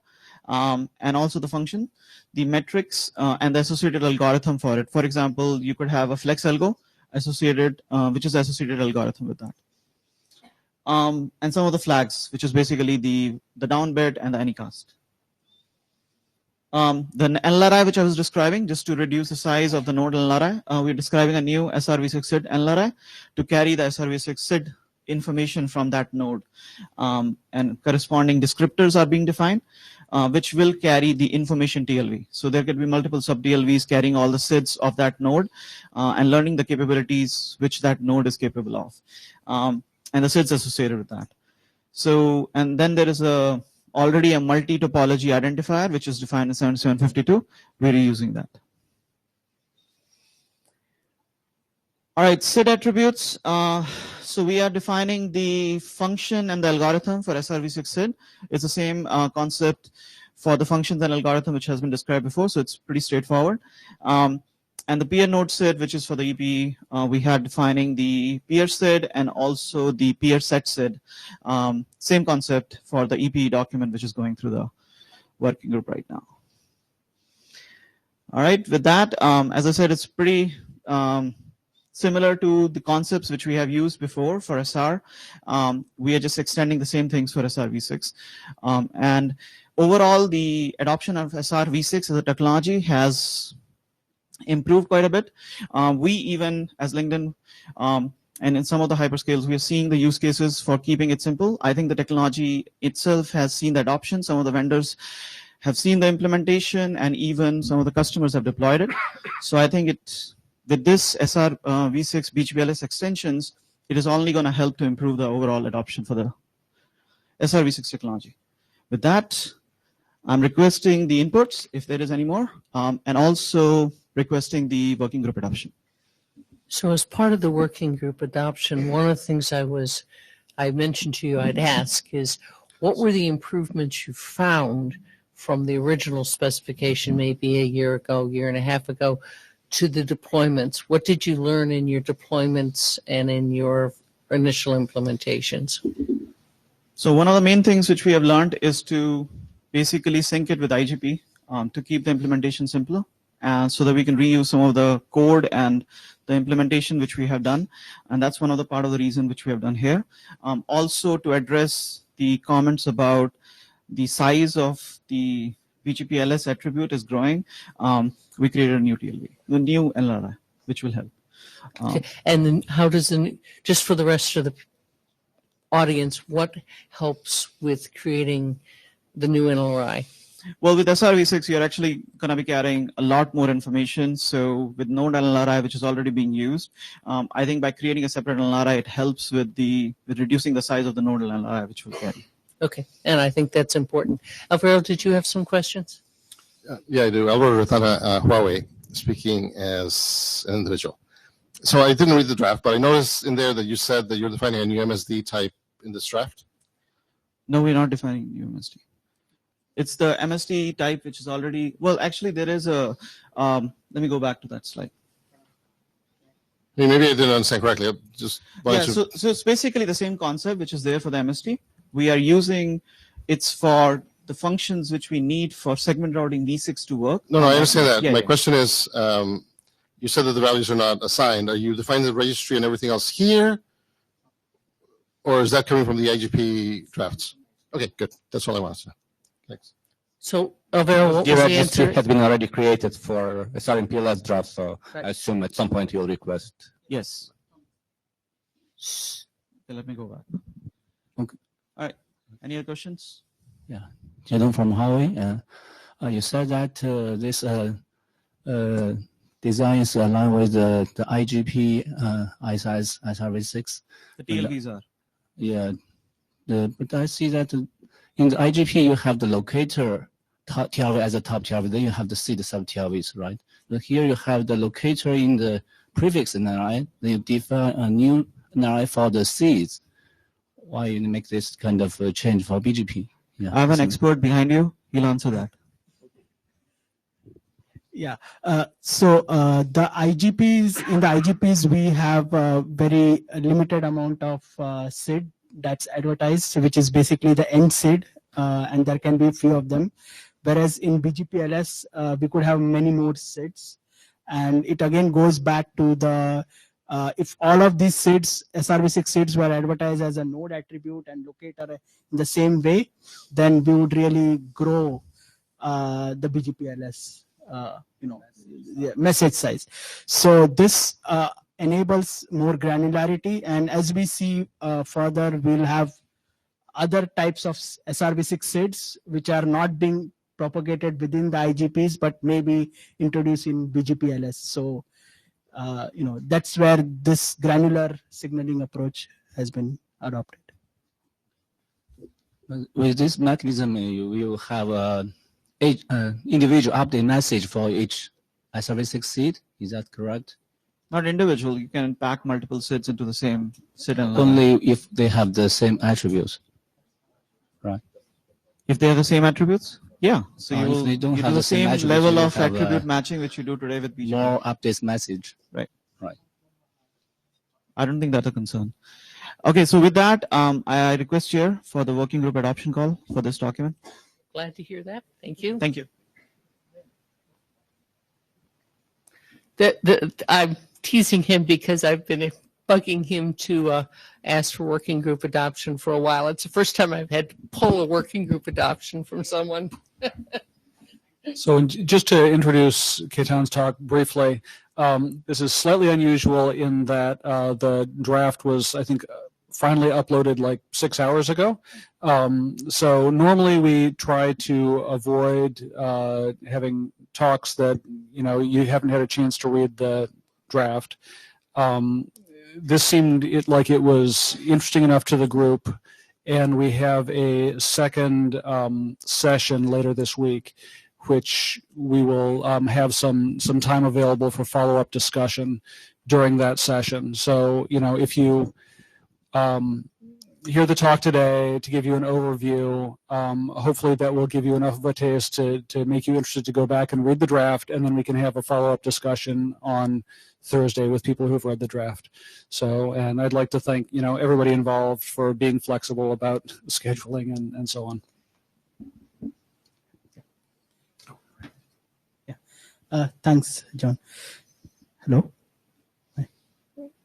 and also the function, the metrics, and the associated algorithm for it. For example, you could have a flex algo associated, which is associated algorithm with that. And some of the flags, which is basically the down bit and the anycast. The NLRI, which I was describing, just to reduce the size of the node NLRI, we're describing a new SRv6 SID NLRI to carry the SRv6 SID information from that node. And corresponding descriptors are being defined, which will carry the information TLV. So there could be multiple sub TLVs carrying all the SIDs of that node and learning the capabilities which that node is capable of. And the SIDs associated with that. So, and then there is already a multi-topology identifier, which is defined in 7752. We're using that. All right, SID attributes. So we are defining the function and the algorithm for SRv6 SID. It's the same concept for the functions and algorithm which has been described before, so it's pretty straightforward. And the peer node SID, which is for the EPE, we had defining the peer SID and also the peer set SID. Same concept for the EPE document, which is going through the working group right now. All right, with that, as I said, it's pretty similar to the concepts which we have used before for SR. We are just extending the same things for SRv6. And overall, the adoption of SRv6 as a technology has improved quite a bit. We even, as LinkedIn, and in some of the hyperscales, we are seeing the use cases for keeping it simple. I think the technology itself has seen the adoption. Some of the vendors have seen the implementation, and even some of the customers have deployed it. So I think with this SRv6 BGPLS extensions, it is only going to help to improve the overall adoption for the SRv6 technology. With that, I'm requesting the inputs, if there is any more, and also requesting the working group adoption. So as part of the working group adoption, one of the things I mentioned to you I'd ask is, what were the improvements you found from the original specification maybe a year ago, year and a half ago, to the deployments? What did you learn in your deployments and in your initial implementations? So one of the main things which we have learned is to basically sync it with IGP to keep the implementation simpler, so that we can reuse some of the code and the implementation which we have done. And that's one of the part of the reason which we have done here. Also to address the comments about the size of the BGPLS attribute is growing, we created a new TLV, the new NLRI, which will help. Okay. And then how does just for the rest of the audience, what helps with creating the new NLRI? Well, with SRv6, you're actually going to be carrying a lot more information. So with node NLRI, which is already being used, I think by creating a separate NLRI, it helps with reducing the size of the node NLRI, which will carry. Okay, and I think that's important. Alvaro, did you have some questions? Yeah, I do. Alvaro Rotana, Huawei, speaking as an individual. So I didn't read the draft, but I noticed in there that you said that you're defining a new MSD type in this draft. No, we're not defining new MSD. It's the MSD type which is already, well, actually there is a, let me go back to that slide. I mean, maybe I didn't understand correctly. Yeah, so it's basically the same concept which is there for the MSD. We are using, it's for the functions which we need for segment routing V6 to work. No, I understand that. Yeah, My yeah. question is, you said that the values are not assigned. Are you defining the registry and everything else here? Or is that coming from the IGP drafts? Okay, good. That's all I wanted to know. Thanks. So, Alvaro, what The was the registry answer? has been already created for starting PLS draft, so Right. I assume at some point you'll request. Yes. Okay, let me go back. Okay. All right. Any other questions? Yeah. Jadon from Huawei. You said that this design is aligned with the IGP ISIS SRv6. The TLVs are. Yeah. But I see that in the IGP you have the locator TLV as a top TLV, then you have the seed sub TLVs, right? But here you have the locator in the prefix NRI, then you define a new NRI for the seeds. Why you make this kind of change for BGP? Yeah. I have an expert behind you. He'll answer that. Yeah. So the IGPs, in the IGPs, we have a very limited amount of SID that's advertised, which is basically the end SID, and there can be a few of them. Whereas in BGPLS, we could have many more SIDs. And it again goes back to the, if all of these SIDs, SRv6 SIDs were advertised as a node attribute and locator in the same way, then we would really grow the BGPLS. Message size. So this enables more granularity, and as we see further, we'll have other types of SRv6 SIDs which are not being propagated within the IGPs, but maybe introduced in BGPLS. So that's where this granular signaling approach has been adopted. With this mechanism, you will have each individual update message for each SRv6 seed. Is that correct? Not individual. You can pack multiple SIDs into the same SID and Only if they have the same attributes, right? If they have the same attributes? Yeah. So If you will they don't you have do the same same attributes, level you will of have, attribute matching which you do today with BGP. More updates message. Right. Right. I don't think that's a concern. Okay, so with that, I request Chair for the working group adoption call for this document. Glad to hear that. Thank you. Thank you. I'm teasing him because I've been bugging him to ask for working group adoption for a while. It's the first time I've had to pull a working group adoption from someone. So just to introduce Ketan's talk briefly, this is slightly unusual in that the draft was, I think, finally uploaded like 6 hours ago. So normally we try to avoid having talks that, you haven't had a chance to read the draft. This seemed like it was interesting enough to the group, and we have a second session later this week, which we will have some time available for follow-up discussion during that session. So, if you hear the talk today to give you an overview, hopefully that will give you enough of a taste to make you interested to go back and read the draft, and then we can have a follow-up discussion on Thursday with people who've read the draft. So, and I'd like to thank, everybody involved for being flexible about scheduling and so on. Thanks, John. Hello?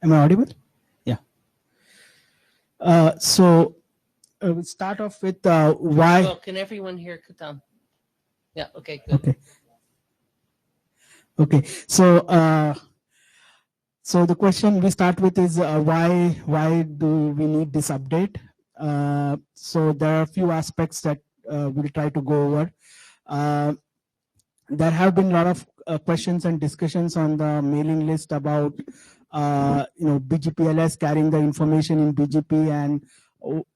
Am I audible? Yeah. So we'll start off with why. Well, can everyone hear Ketan? Yeah, okay, good. Okay. So the question we start with is why do we need this update? So there are a few aspects that we'll try to go over. There have been a lot of questions and discussions on the mailing list about BGPLS carrying the information in BGP and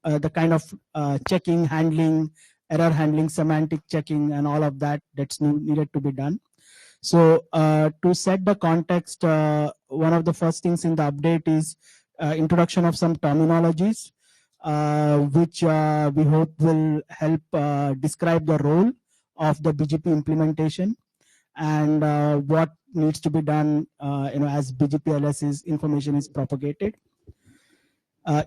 the kind of checking, handling, error handling, semantic checking, and all of that that's needed to be done. So to set the context, one of the first things in the update is introduction of some terminologies, which we hope will help describe the role of the BGP implementation and what needs to be done as BGP-LS information is propagated.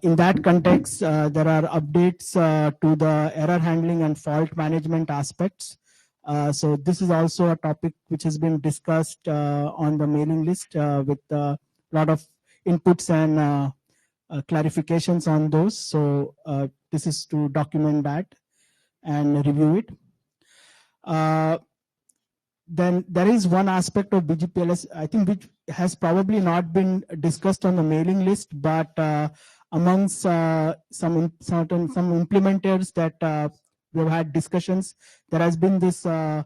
In that context, there are updates to the error handling and fault management aspects. So this is also a topic which has been discussed on the mailing list with a lot of inputs and clarifications on those. So this is to document that and review it. Then there is one aspect of BGP-LS, I think, which has probably not been discussed on the mailing list, but amongst some implementers that we've had discussions, there has been this, I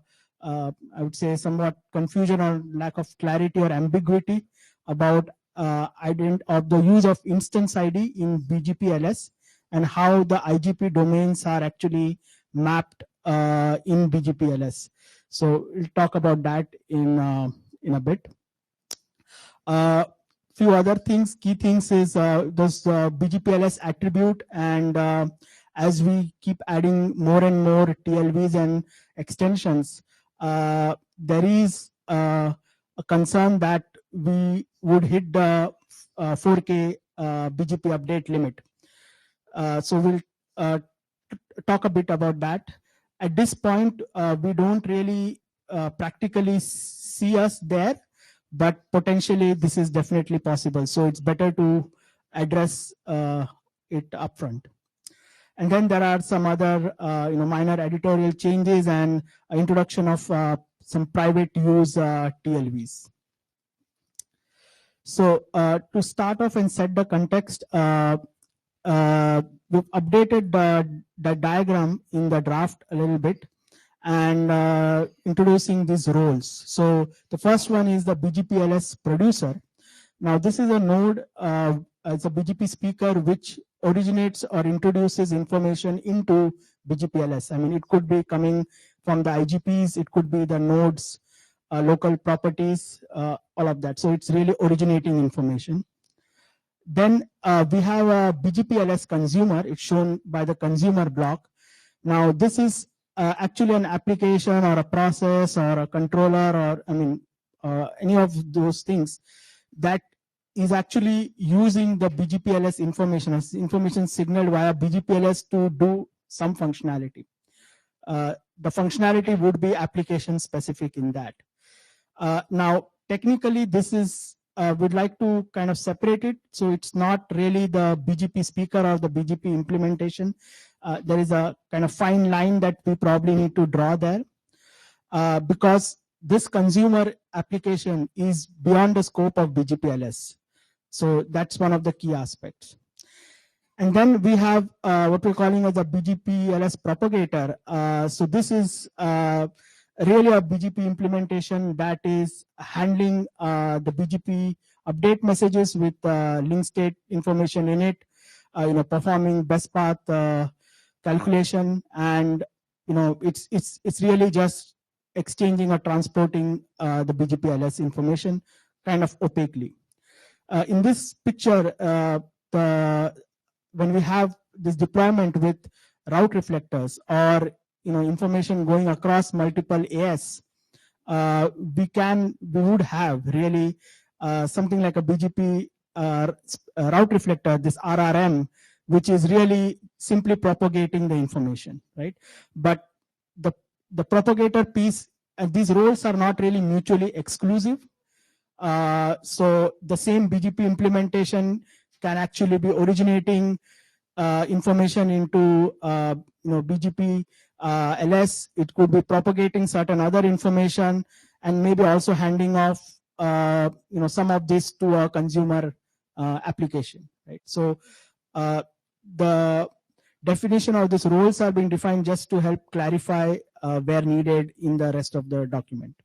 would say, somewhat confusion or lack of clarity or ambiguity about of the use of instance ID in BGP-LS and how the IGP domains are actually mapped in BGP-LS. So we'll talk about that in a bit. Few other things, key things is this BGP-LS attribute, and as we keep adding more and more TLVs and extensions, there is a concern that we would hit the 4K BGP update limit. So we'll talk a bit about that. At this point, we don't really practically see us there, but potentially this is definitely possible. So it's better to address it upfront. And then there are some other minor editorial changes and introduction of some private use TLVs. So to start off and set the context, we've updated the diagram in the draft a little bit and introducing these roles. So the first one is the BGP-LS producer. Now this is a node as a BGP speaker which originates or introduces information into BGP-LS. I mean, it could be coming from the IGPs, it could be the nodes, local properties, all of that. So it's really originating information. Then we have a BGP-LS consumer. It's shown by the consumer block. Now this is actually an application or a process or a controller or any of those things that is actually using the BGP-LS information as information signaled via BGP-LS to do some functionality. The functionality would be application specific in that. Now technically this is we'd like to kind of separate it, so it's not really the BGP speaker or the BGP implementation. There is a kind of fine line that we probably need to draw there because this consumer application is beyond the scope of BGP-LS. So that's one of the key aspects. And then we have what we're calling as a BGP-LS propagator. So this is really a BGP implementation that is handling the BGP update messages with link state information in it, performing best path calculation, and it's really just exchanging or transporting the BGP-LS information kind of opaquely. In this picture, when we have this deployment with route reflectors or information going across multiple AS, we would have really something like a BGP route reflector, this RRM, which is really simply propagating the information, right? But the propagator piece, these roles are not really mutually exclusive. So the same BGP implementation can actually be originating information into BGP LS. It could be propagating certain other information and maybe also handing off some of this to a consumer application, right? So the definition of these roles are being defined just to help clarify where needed in the rest of the document.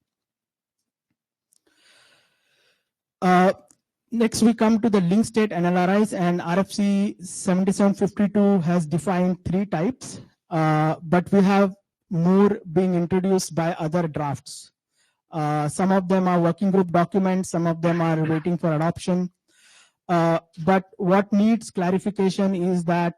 Next, we come to the link state NLRIs, and RFC 7752 has defined 3 types, but we have more being introduced by other drafts. Some of them are working group documents, some of them are waiting for adoption. But what needs clarification is that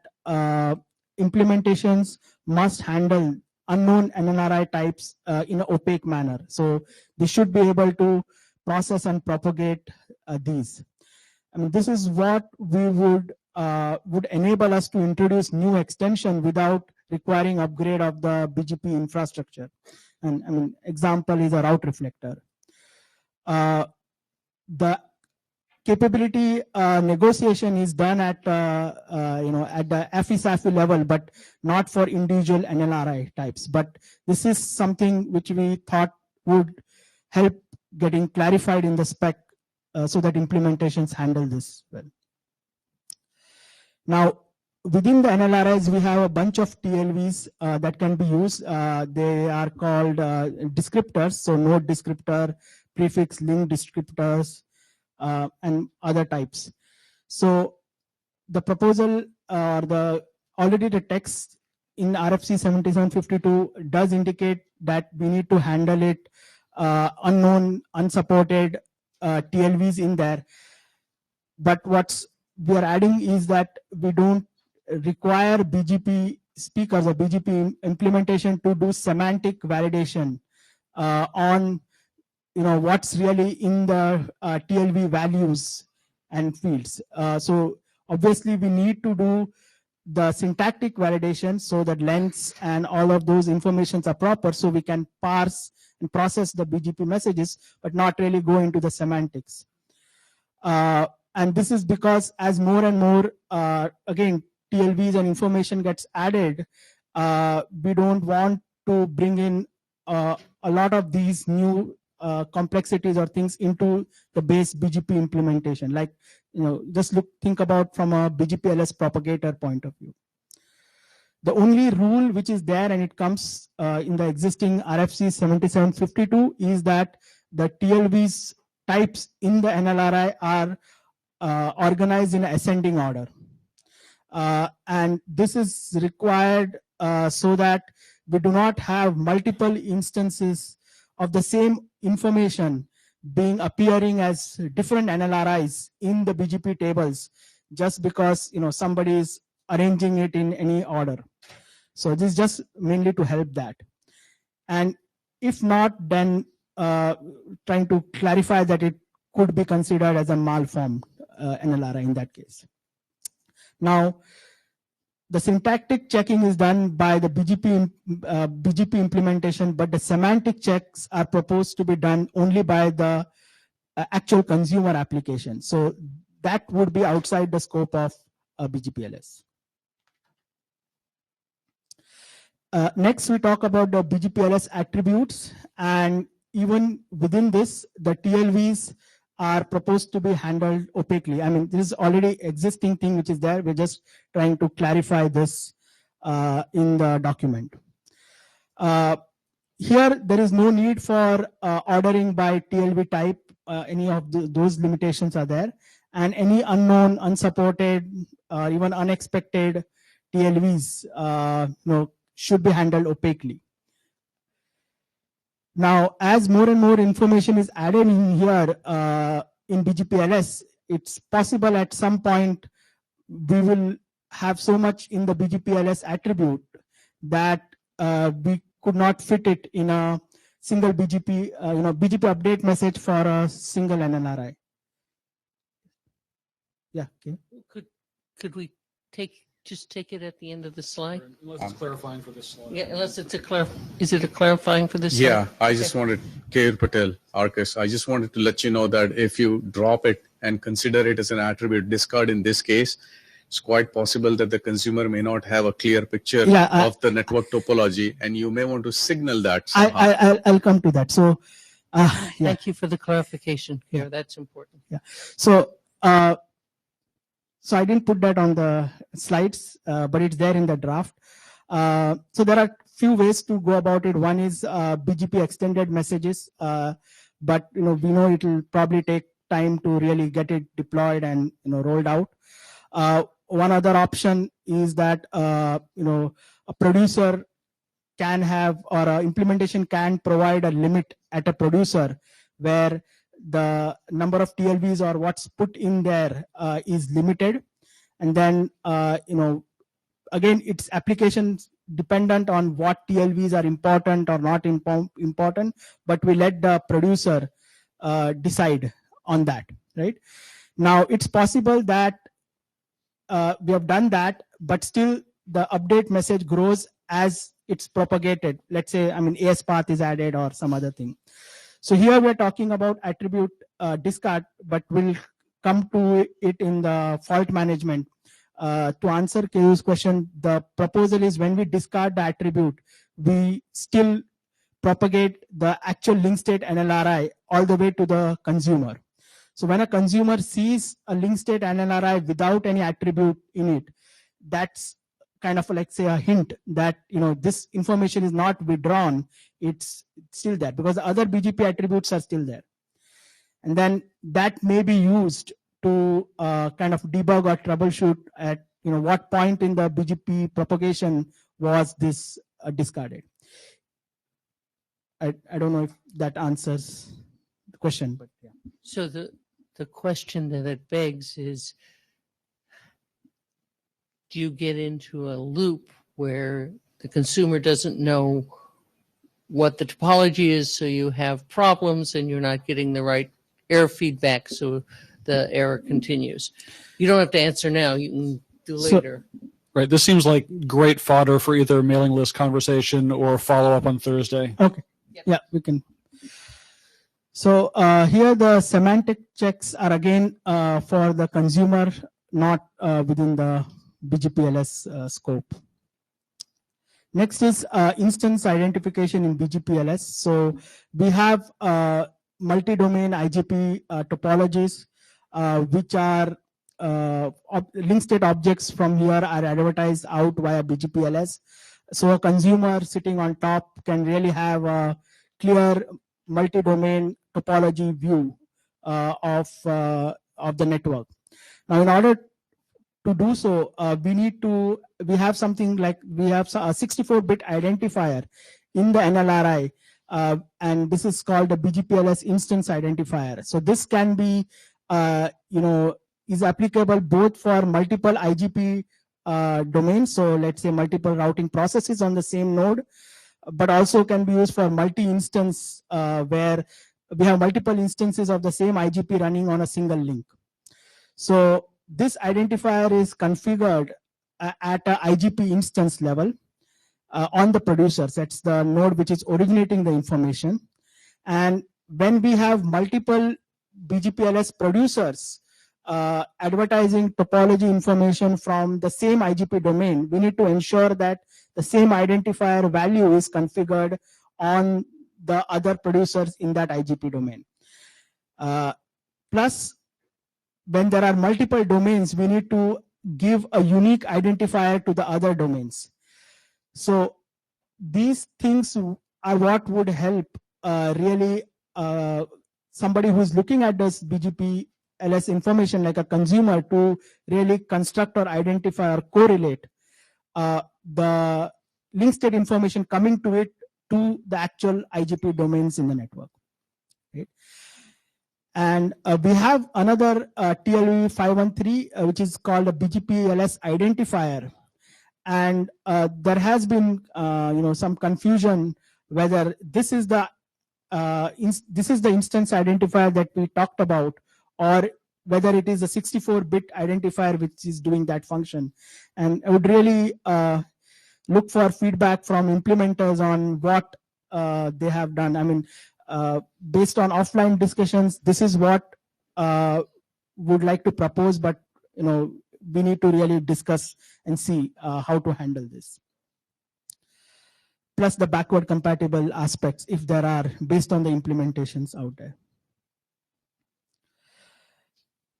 implementations must handle unknown NLRI types in an opaque manner. So they should be able to process and propagate these. I mean, this is what we would enable us to introduce new extension without requiring upgrade of the BGP infrastructure. And I mean, example is a route reflector. The capability negotiation is done at at the FE-SAFE level, but not for individual NLRI types. But this is something which we thought would help getting clarified in the spec so that implementations handle this well. Now, within the NLRIs, we have a bunch of TLVs that can be used. They are called descriptors, so node descriptor, prefix, link descriptors, and other types. So the proposal or already the text in RFC 7752 does indicate that we need to handle it unknown, unsupported TLVs in there. But what we are adding is that we don't require BGP speakers or BGP implementation to do semantic validation on what's really in the TLV values and fields. So obviously we need to do the syntactic validation so that lengths and all of those informations are proper, so we can parse and process the BGP messages, but not really go into the semantics. And this is because as more and more, again, TLVs and information gets added, we don't want to bring in a lot of these new complexities or things into the base BGP implementation. Like, just think about from a BGP-LS propagator point of view. The only rule which is there, and it comes in the existing RFC 7752, is that the TLVs types in the NLRI are organized in ascending order. And this is required so that we do not have multiple instances of the same information appearing as different NLRIs in the BGP tables just because somebody is arranging it in any order. So this is just mainly to help that. And if not, then trying to clarify that it could be considered as a malformed NLRI in that case. Now, the syntactic checking is done by the BGP implementation, but the semantic checks are proposed to be done only by the actual consumer application. So that would be outside the scope of BGP-LS. Next, we talk about the BGP-LS attributes, and even within this, the TLVs are proposed to be handled opaquely. I mean, this is already existing thing which is there. We're just trying to clarify this in the document. Here, there is no need for ordering by TLV type. Any of those limitations are there. And any unknown, unsupported, even unexpected TLVs should be handled opaquely. Now, as more and more information is added in here in BGP-LS, it's possible at some point we will have so much in the BGP-LS attribute that we could not fit it in a single BGP, BGP update message for a single NLRI. Yeah. Okay. Could we just take it at the end of the slide? Unless it's clarifying for this slide. Yeah, unless it's is it a clarifying for this slide? Yeah, I just wanted, Kair Patel, Arcus, I just wanted to let you know that if you drop it and consider it as an attribute discard in this case, it's quite possible that the consumer may not have a clear picture of the network topology, and you may want to signal that somehow. I'll come to that. So, Thank you for the clarification here. That's important. Yeah. So, so I didn't put that on the slides, but it's there in the draft. So there are few ways to go about it. One is BGP extended messages, but we know it will probably take time to really get it deployed and rolled out. One other option is that a producer can have, or implementation can provide a limit at a producer where the number of TLVs or what's put in there is limited. And then, again, it's applications dependent on what TLVs are important or not important, but we let the producer decide on that, right? Now, it's possible that we have done that, but still the update message grows as it's propagated. Let's say, AS path is added or some other thing. So here we're talking about attribute discard, but we'll come to it in the fault management. To answer Kayu's question, the proposal is when we discard the attribute, we still propagate the actual link state NLRI all the way to the consumer. So when a consumer sees a link state NLRI without any attribute in it, that's kind of like, say, a hint that this information is not withdrawn, it's still there because the other BGP attributes are still there. And then that may be used to kind of debug or troubleshoot at what point in the BGP propagation was this discarded. I don't know if that answers the question, but yeah. So the question that it begs is, do you get into a loop where the consumer doesn't know what the topology is, so you have problems and you're not getting the right error feedback, so the error continues? You don't have to answer now. You can do later. Right. This seems like great fodder for either a mailing list conversation or follow up on Thursday. Okay. Yeah, we can. So here the semantic checks are again for the consumer, not within the BGPLS scope. Next is instance identification in BGPLS. So we have multi-domain IGP topologies, which are link state objects from here are advertised out via BGPLS. So a consumer sitting on top can really have a clear multi-domain topology view of the network. Now, in order to do so, we have something like, we have a 64-bit identifier in the NLRI, and this is called the BGPLS instance identifier. So this can be, is applicable both for multiple IGP domains. So let's say multiple routing processes on the same node, but also can be used for multi-instance where we have multiple instances of the same IGP running on a single link. So this identifier is configured at a IGP instance level on the producers. That's the node which is originating the information. And when we have multiple BGPLS producers advertising topology information from the same IGP domain, we need to ensure that the same identifier value is configured on the other producers in that IGP domain. Plus, when there are multiple domains, we need to give a unique identifier to the other domains. So these things are what would help really somebody who's looking at this BGPLS information like a consumer to really construct or identify or correlate the link state information coming to it to the actual IGP domains in the network. Right? And we have another TLV 513, which is called a BGPLS identifier. And there has been some confusion whether this is the instance identifier that we talked about, or whether it is a 64-bit identifier which is doing that function. And I would really look for feedback from implementers on what they have done. I mean, based on offline discussions, this is what would like to propose, but we need to really discuss and see how to handle this. Plus the backward compatible aspects, if there are, based on the implementations out there.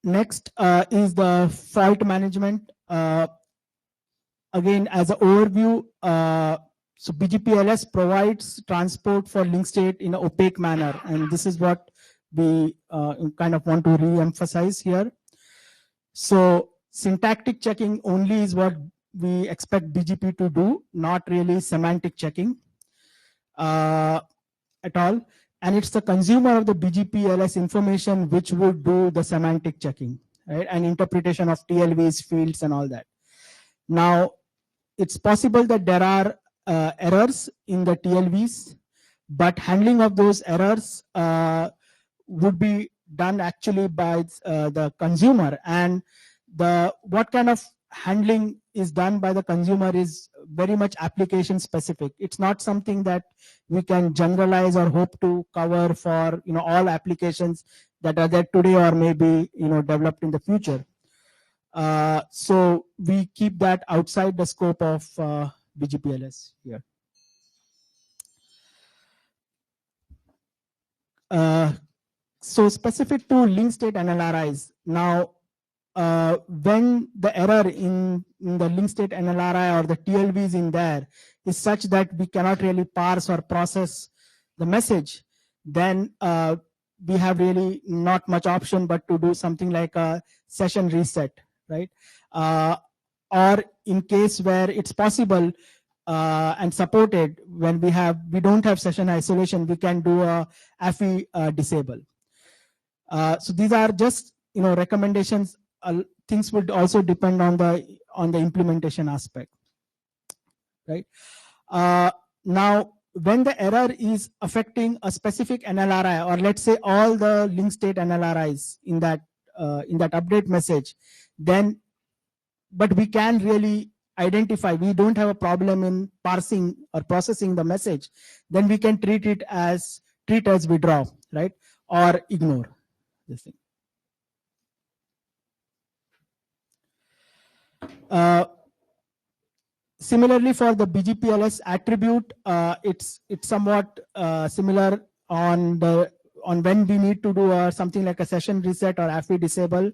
Next is the fault management. Again, as an overview, so BGPLS provides transport for link state in an opaque manner, and this is what we kind of want to re-emphasize here. So syntactic checking only is what we expect BGP to do, not really semantic checking. at all. And it's the consumer of the BGP-LS information which would do the semantic checking, right, and interpretation of TLVs, fields, and all that. Now, it's possible that there are errors in the TLVs, but handling of those errors would be done actually by the consumer. And what kind of handling is done by the consumer is very much application specific. It's not something that we can generalize or hope to cover for all applications that are there today or maybe developed in the future. So we keep that outside the scope of BGP-LS here. So specific to link state NLRIs. Now, when the error in the link state NLRI or the TLVs in there is such that we cannot really parse or process the message, then we have really not much option but to do something like a session reset, right? Or in case where it's possible and supported, when we don't have session isolation, we can do a AFI disable. So these are just recommendations. Things would also depend on the implementation aspect, right? Now, when the error is affecting a specific NLRI, or let's say all the link state NLRIs in that update message, then but we can really identify, we don't have a problem in parsing or processing the message, then we can treat as withdraw, right, or ignore this thing. Similarly, for the BGP-LS attribute, it's somewhat similar on when we need to do something like a session reset or AFI disable,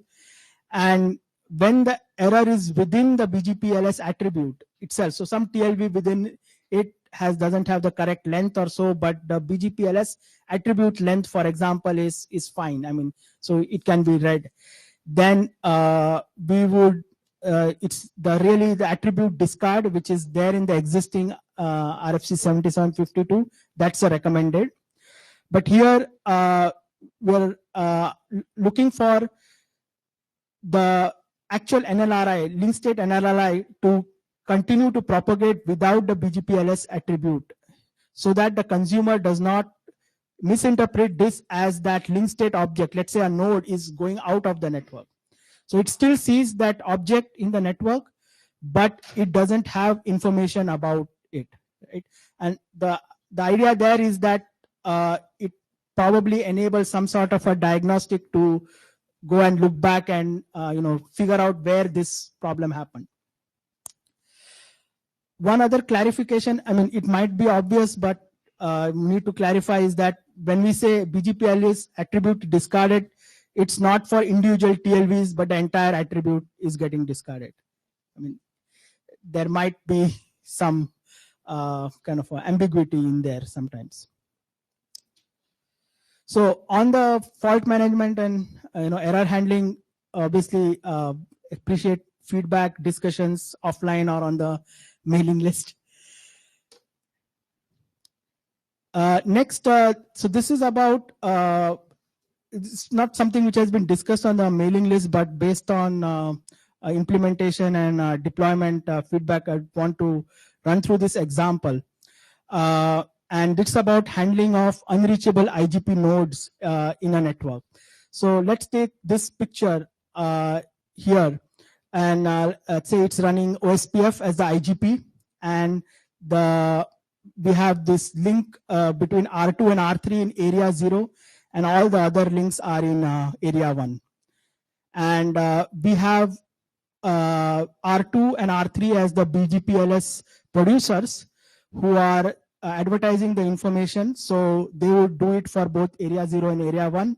and when the error is within the BGP-LS attribute itself. So some TLV within it doesn't have the correct length or so, but the BGP-LS attribute length, for example, is fine. I mean, so it can be read. Then we would it's the attribute discard, which is there in the existing RFC 7752. That's a recommended. But here we're looking for the actual NLRI, link state NLRI, to continue to propagate without the BGP-LS attribute, so that the consumer does not misinterpret this as that link state object. Let's say a node is going out of the network. So it still sees that object in the network, but it doesn't have information about it, right? And the idea there is that it probably enables some sort of a diagnostic to go and look back and figure out where this problem happened. One other clarification, I mean, it might be obvious, but need to clarify, is that when we say BGP-LS attribute discarded, it's not for individual TLVs, but the entire attribute is getting discarded. I mean, there might be some kind of ambiguity in there sometimes. So on the fault management and error handling, obviously appreciate feedback, discussions offline or on the mailing list. Next, so this is about, it's not something which has been discussed on the mailing list, but based on implementation and deployment feedback, I want to run through this example. And it's about handling of unreachable IGP nodes in a network. So let's take this picture here, and let's say it's running OSPF as the IGP, and we have this link between R2 and R3 in area 0, and all the other links are in area 1. And we have R2 and R3 as the BGP-LS producers who are advertising the information. So they would do it for both area 0 and area 1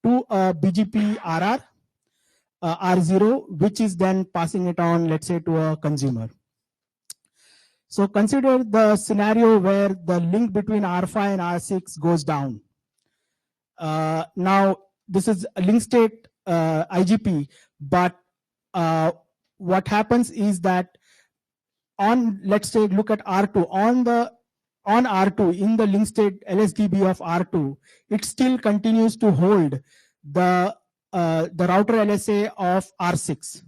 to BGP RR, R0, which is then passing it on, let's say, to a consumer. So consider the scenario where the link between R5 and R6 goes down. Now, this is a link state IGP, but what happens is that on, let's say, look at R2, on the on R2 in the link state LSDB of R2, it still continues to hold the router LSA of R6.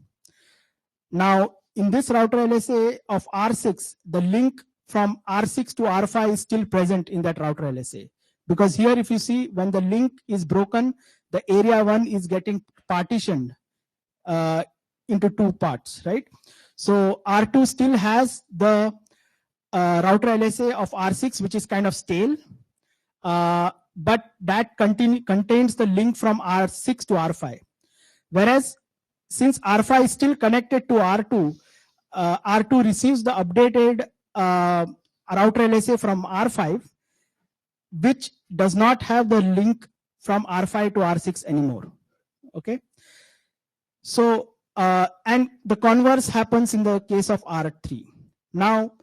Now, in this router LSA of R6, the link from R6 to R5 is still present in that router LSA. Because here, if you see, when the link is broken, the area 1 is getting partitioned into 2 parts, right? So R2 still has the router LSA of R6, which is kind of stale, but that contains the link from R6 to R5. Whereas since R5 is still connected to R2, R2 receives the updated router LSA from R5, which does not have the link from R5 to R6 anymore. Okay. So, and the converse happens in the case of R3. Now,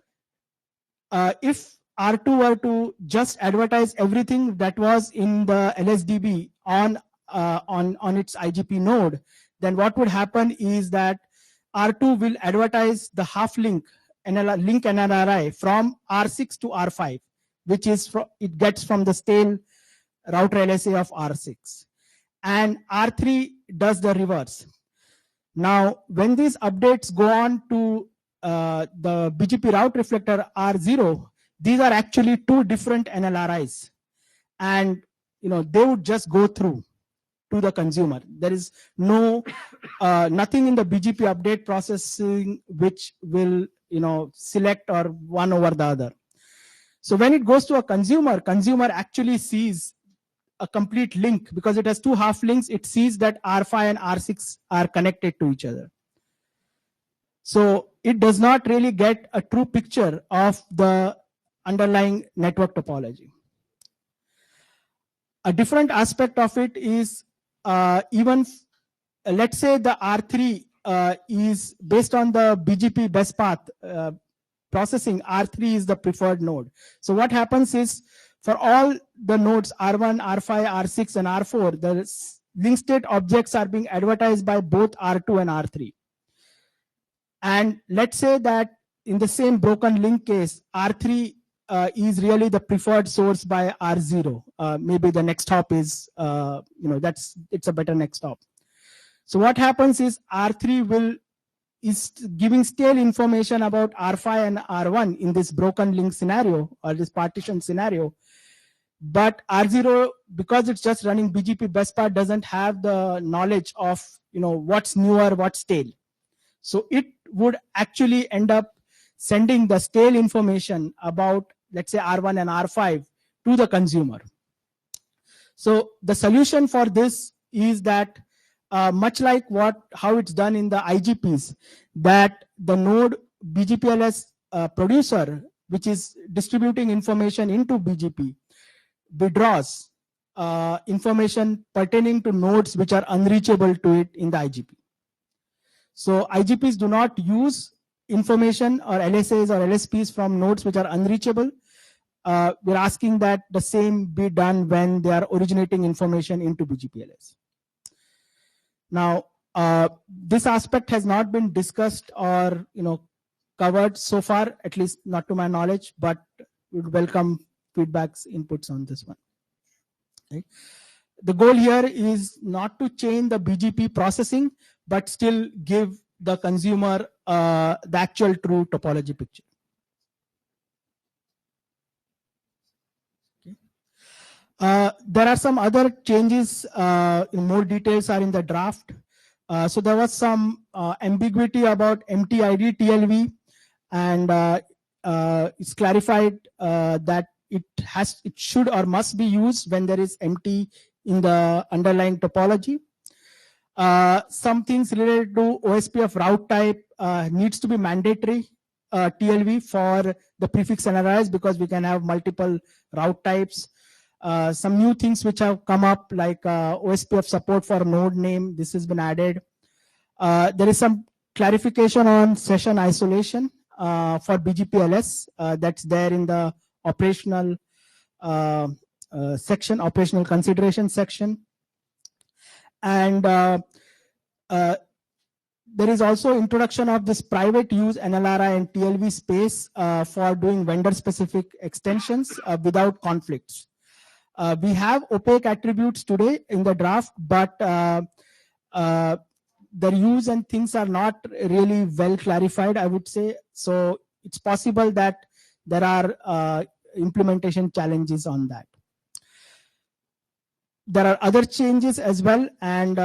if R2 were to just advertise everything that was in the LSDB on its IGP node, then what would happen is that R2 will advertise the half link link NLRI from R6 to R5, which is it gets from the stale router LSA of R6, and R3 does the reverse. Now, when these updates go on to the BGP route reflector R0, these are actually 2 different NLRIs, and they would just go through to the consumer. There is no nothing in the BGP update processing which will select or one over the other. So when it goes to a consumer actually sees a complete link because it has 2 half links. It sees that R5 and R6 are connected to each other. So it does not really get a true picture of the underlying network topology. A different aspect of it is even let's say the R3 is based on the BGP best path processing, R3 is the preferred node. So what happens is for all the nodes R1, R5, R6 and R4, the link state objects are being advertised by both R2 and R3. And let's say that in the same broken link case, R3 is really the preferred source by R0. Maybe the next hop is, it's a better next hop. So what happens is R3 is giving stale information about R5 and R1 in this broken link scenario or this partition scenario. But R0, because it's just running BGP best path, doesn't have the knowledge of what's newer, what's stale. So it would actually end up sending the stale information about, let's say, R1 and R5 to the consumer. So the solution for this is that much like how it's done in the IGPs, that the node BGPLS producer, which is distributing information into BGP, withdraws information pertaining to nodes which are unreachable to it in the IGP. So IGPs do not use information or LSAs or LSPs from nodes which are unreachable. We're asking that the same be done when they are originating information into BGPLS. Now, this aspect has not been discussed or covered so far, at least not to my knowledge, but we would welcome feedbacks, inputs on this one. Okay. The goal here is not to change the BGP processing, but still give the consumer the actual true topology picture. Okay. There are some other changes, more details are in the draft. So there was some ambiguity about MTID TLV, and it's clarified that it should or must be used when there is MT in the underlying topology. Some things related to OSPF route type needs to be mandatory TLV for the prefix NRIs because we can have multiple route types. Some new things which have come up like OSPF support for node name, this has been added. There is some clarification on session isolation for BGPLS that's there in the operational section, operational consideration section. And there is also introduction of this private use NLRI and TLV space for doing vendor specific extensions without conflicts. We have opaque attributes today in the draft, but their use and things are not really well clarified, I would say. So it's possible that there are implementation challenges on that. There are other changes as well, and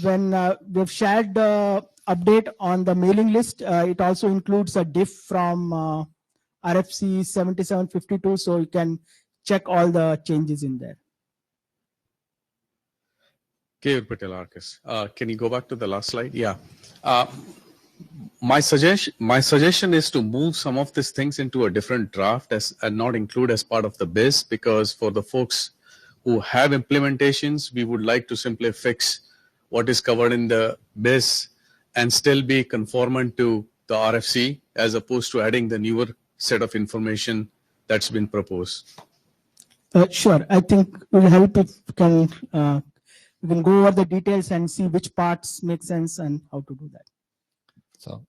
when we've shared the update on the mailing list, it also includes a diff from RFC 7752, so you can check all the changes in there. Kevin Patel, Arcus. Can you go back to the last slide? Yeah. My suggestion is to move some of these things into a different draft and not include as part of the BIS, because for the folks who have implementations, we would like to simply fix what is covered in the BIS and still be conformant to the RFC, as opposed to adding the newer set of information that's been proposed. Sure. I think it will help if we can go over the details and see which parts make sense and how to do that. So,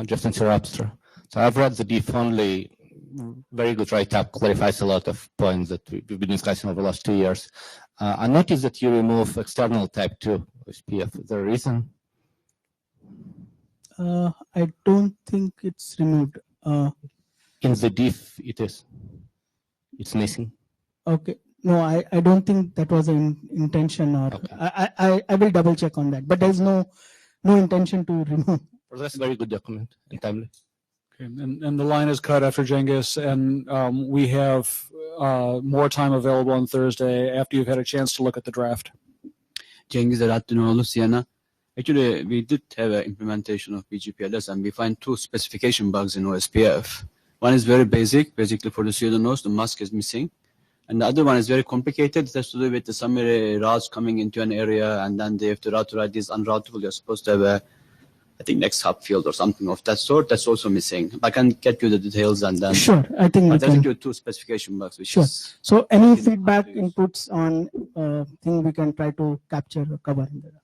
just interrupt, sir. So I've read the diff only. Very good write-up, clarifies a lot of points that we've been discussing over the last 2 years. I noticed that you remove external type 2 SPF. Is there a reason? I don't think it's removed. In the diff, it is. It's missing. Okay. No, I don't think that was an intention, or okay. I will double check on that. But there's no intention to remove. Well, that's a very good document and timely. Okay, and the line is cut after Cengiz, and we have more time available on Thursday after you've had a chance to look at the draft. Cengiz Alaaddinoğlu, Siena. Actually, we did have an implementation of BGPLS, and we find two specification bugs in OSPF. One is very basic, basically for the pseudonodes, the mask is missing. And the other one is very complicated. It has to do with the summary routes coming into an area, and then they have to route this unroutable. You're supposed to have a, I think, next hub field or something of that sort. That's also missing. I can get you the details and then. Sure, I think we can. There's two specification bugs. Which sure. Is so any feedback, inputs on thing we can try to capture or cover in there.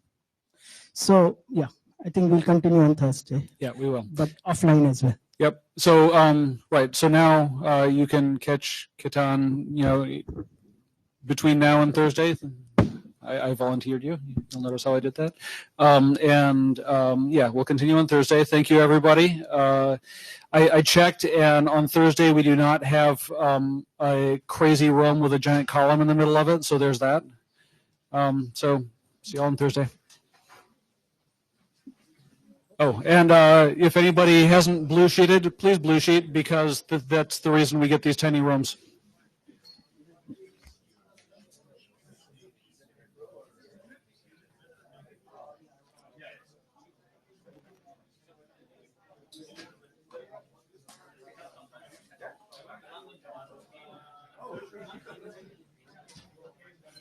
So yeah, I think we'll continue on Thursday. Yeah, we will. But offline as well. Yep. So right. So now you can catch Kitan. Between now and Thursday. I volunteered you. You'll notice how I did that. Yeah, we'll continue on Thursday. Thank you, everybody. I checked, and on Thursday we do not have a crazy room with a giant column in the middle of it. So there's that. So see you all on Thursday. Oh, and if anybody hasn't blue sheeted, please blue sheet, because that's the reason we get these tiny rooms.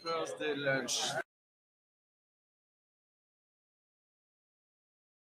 Thursday lunch.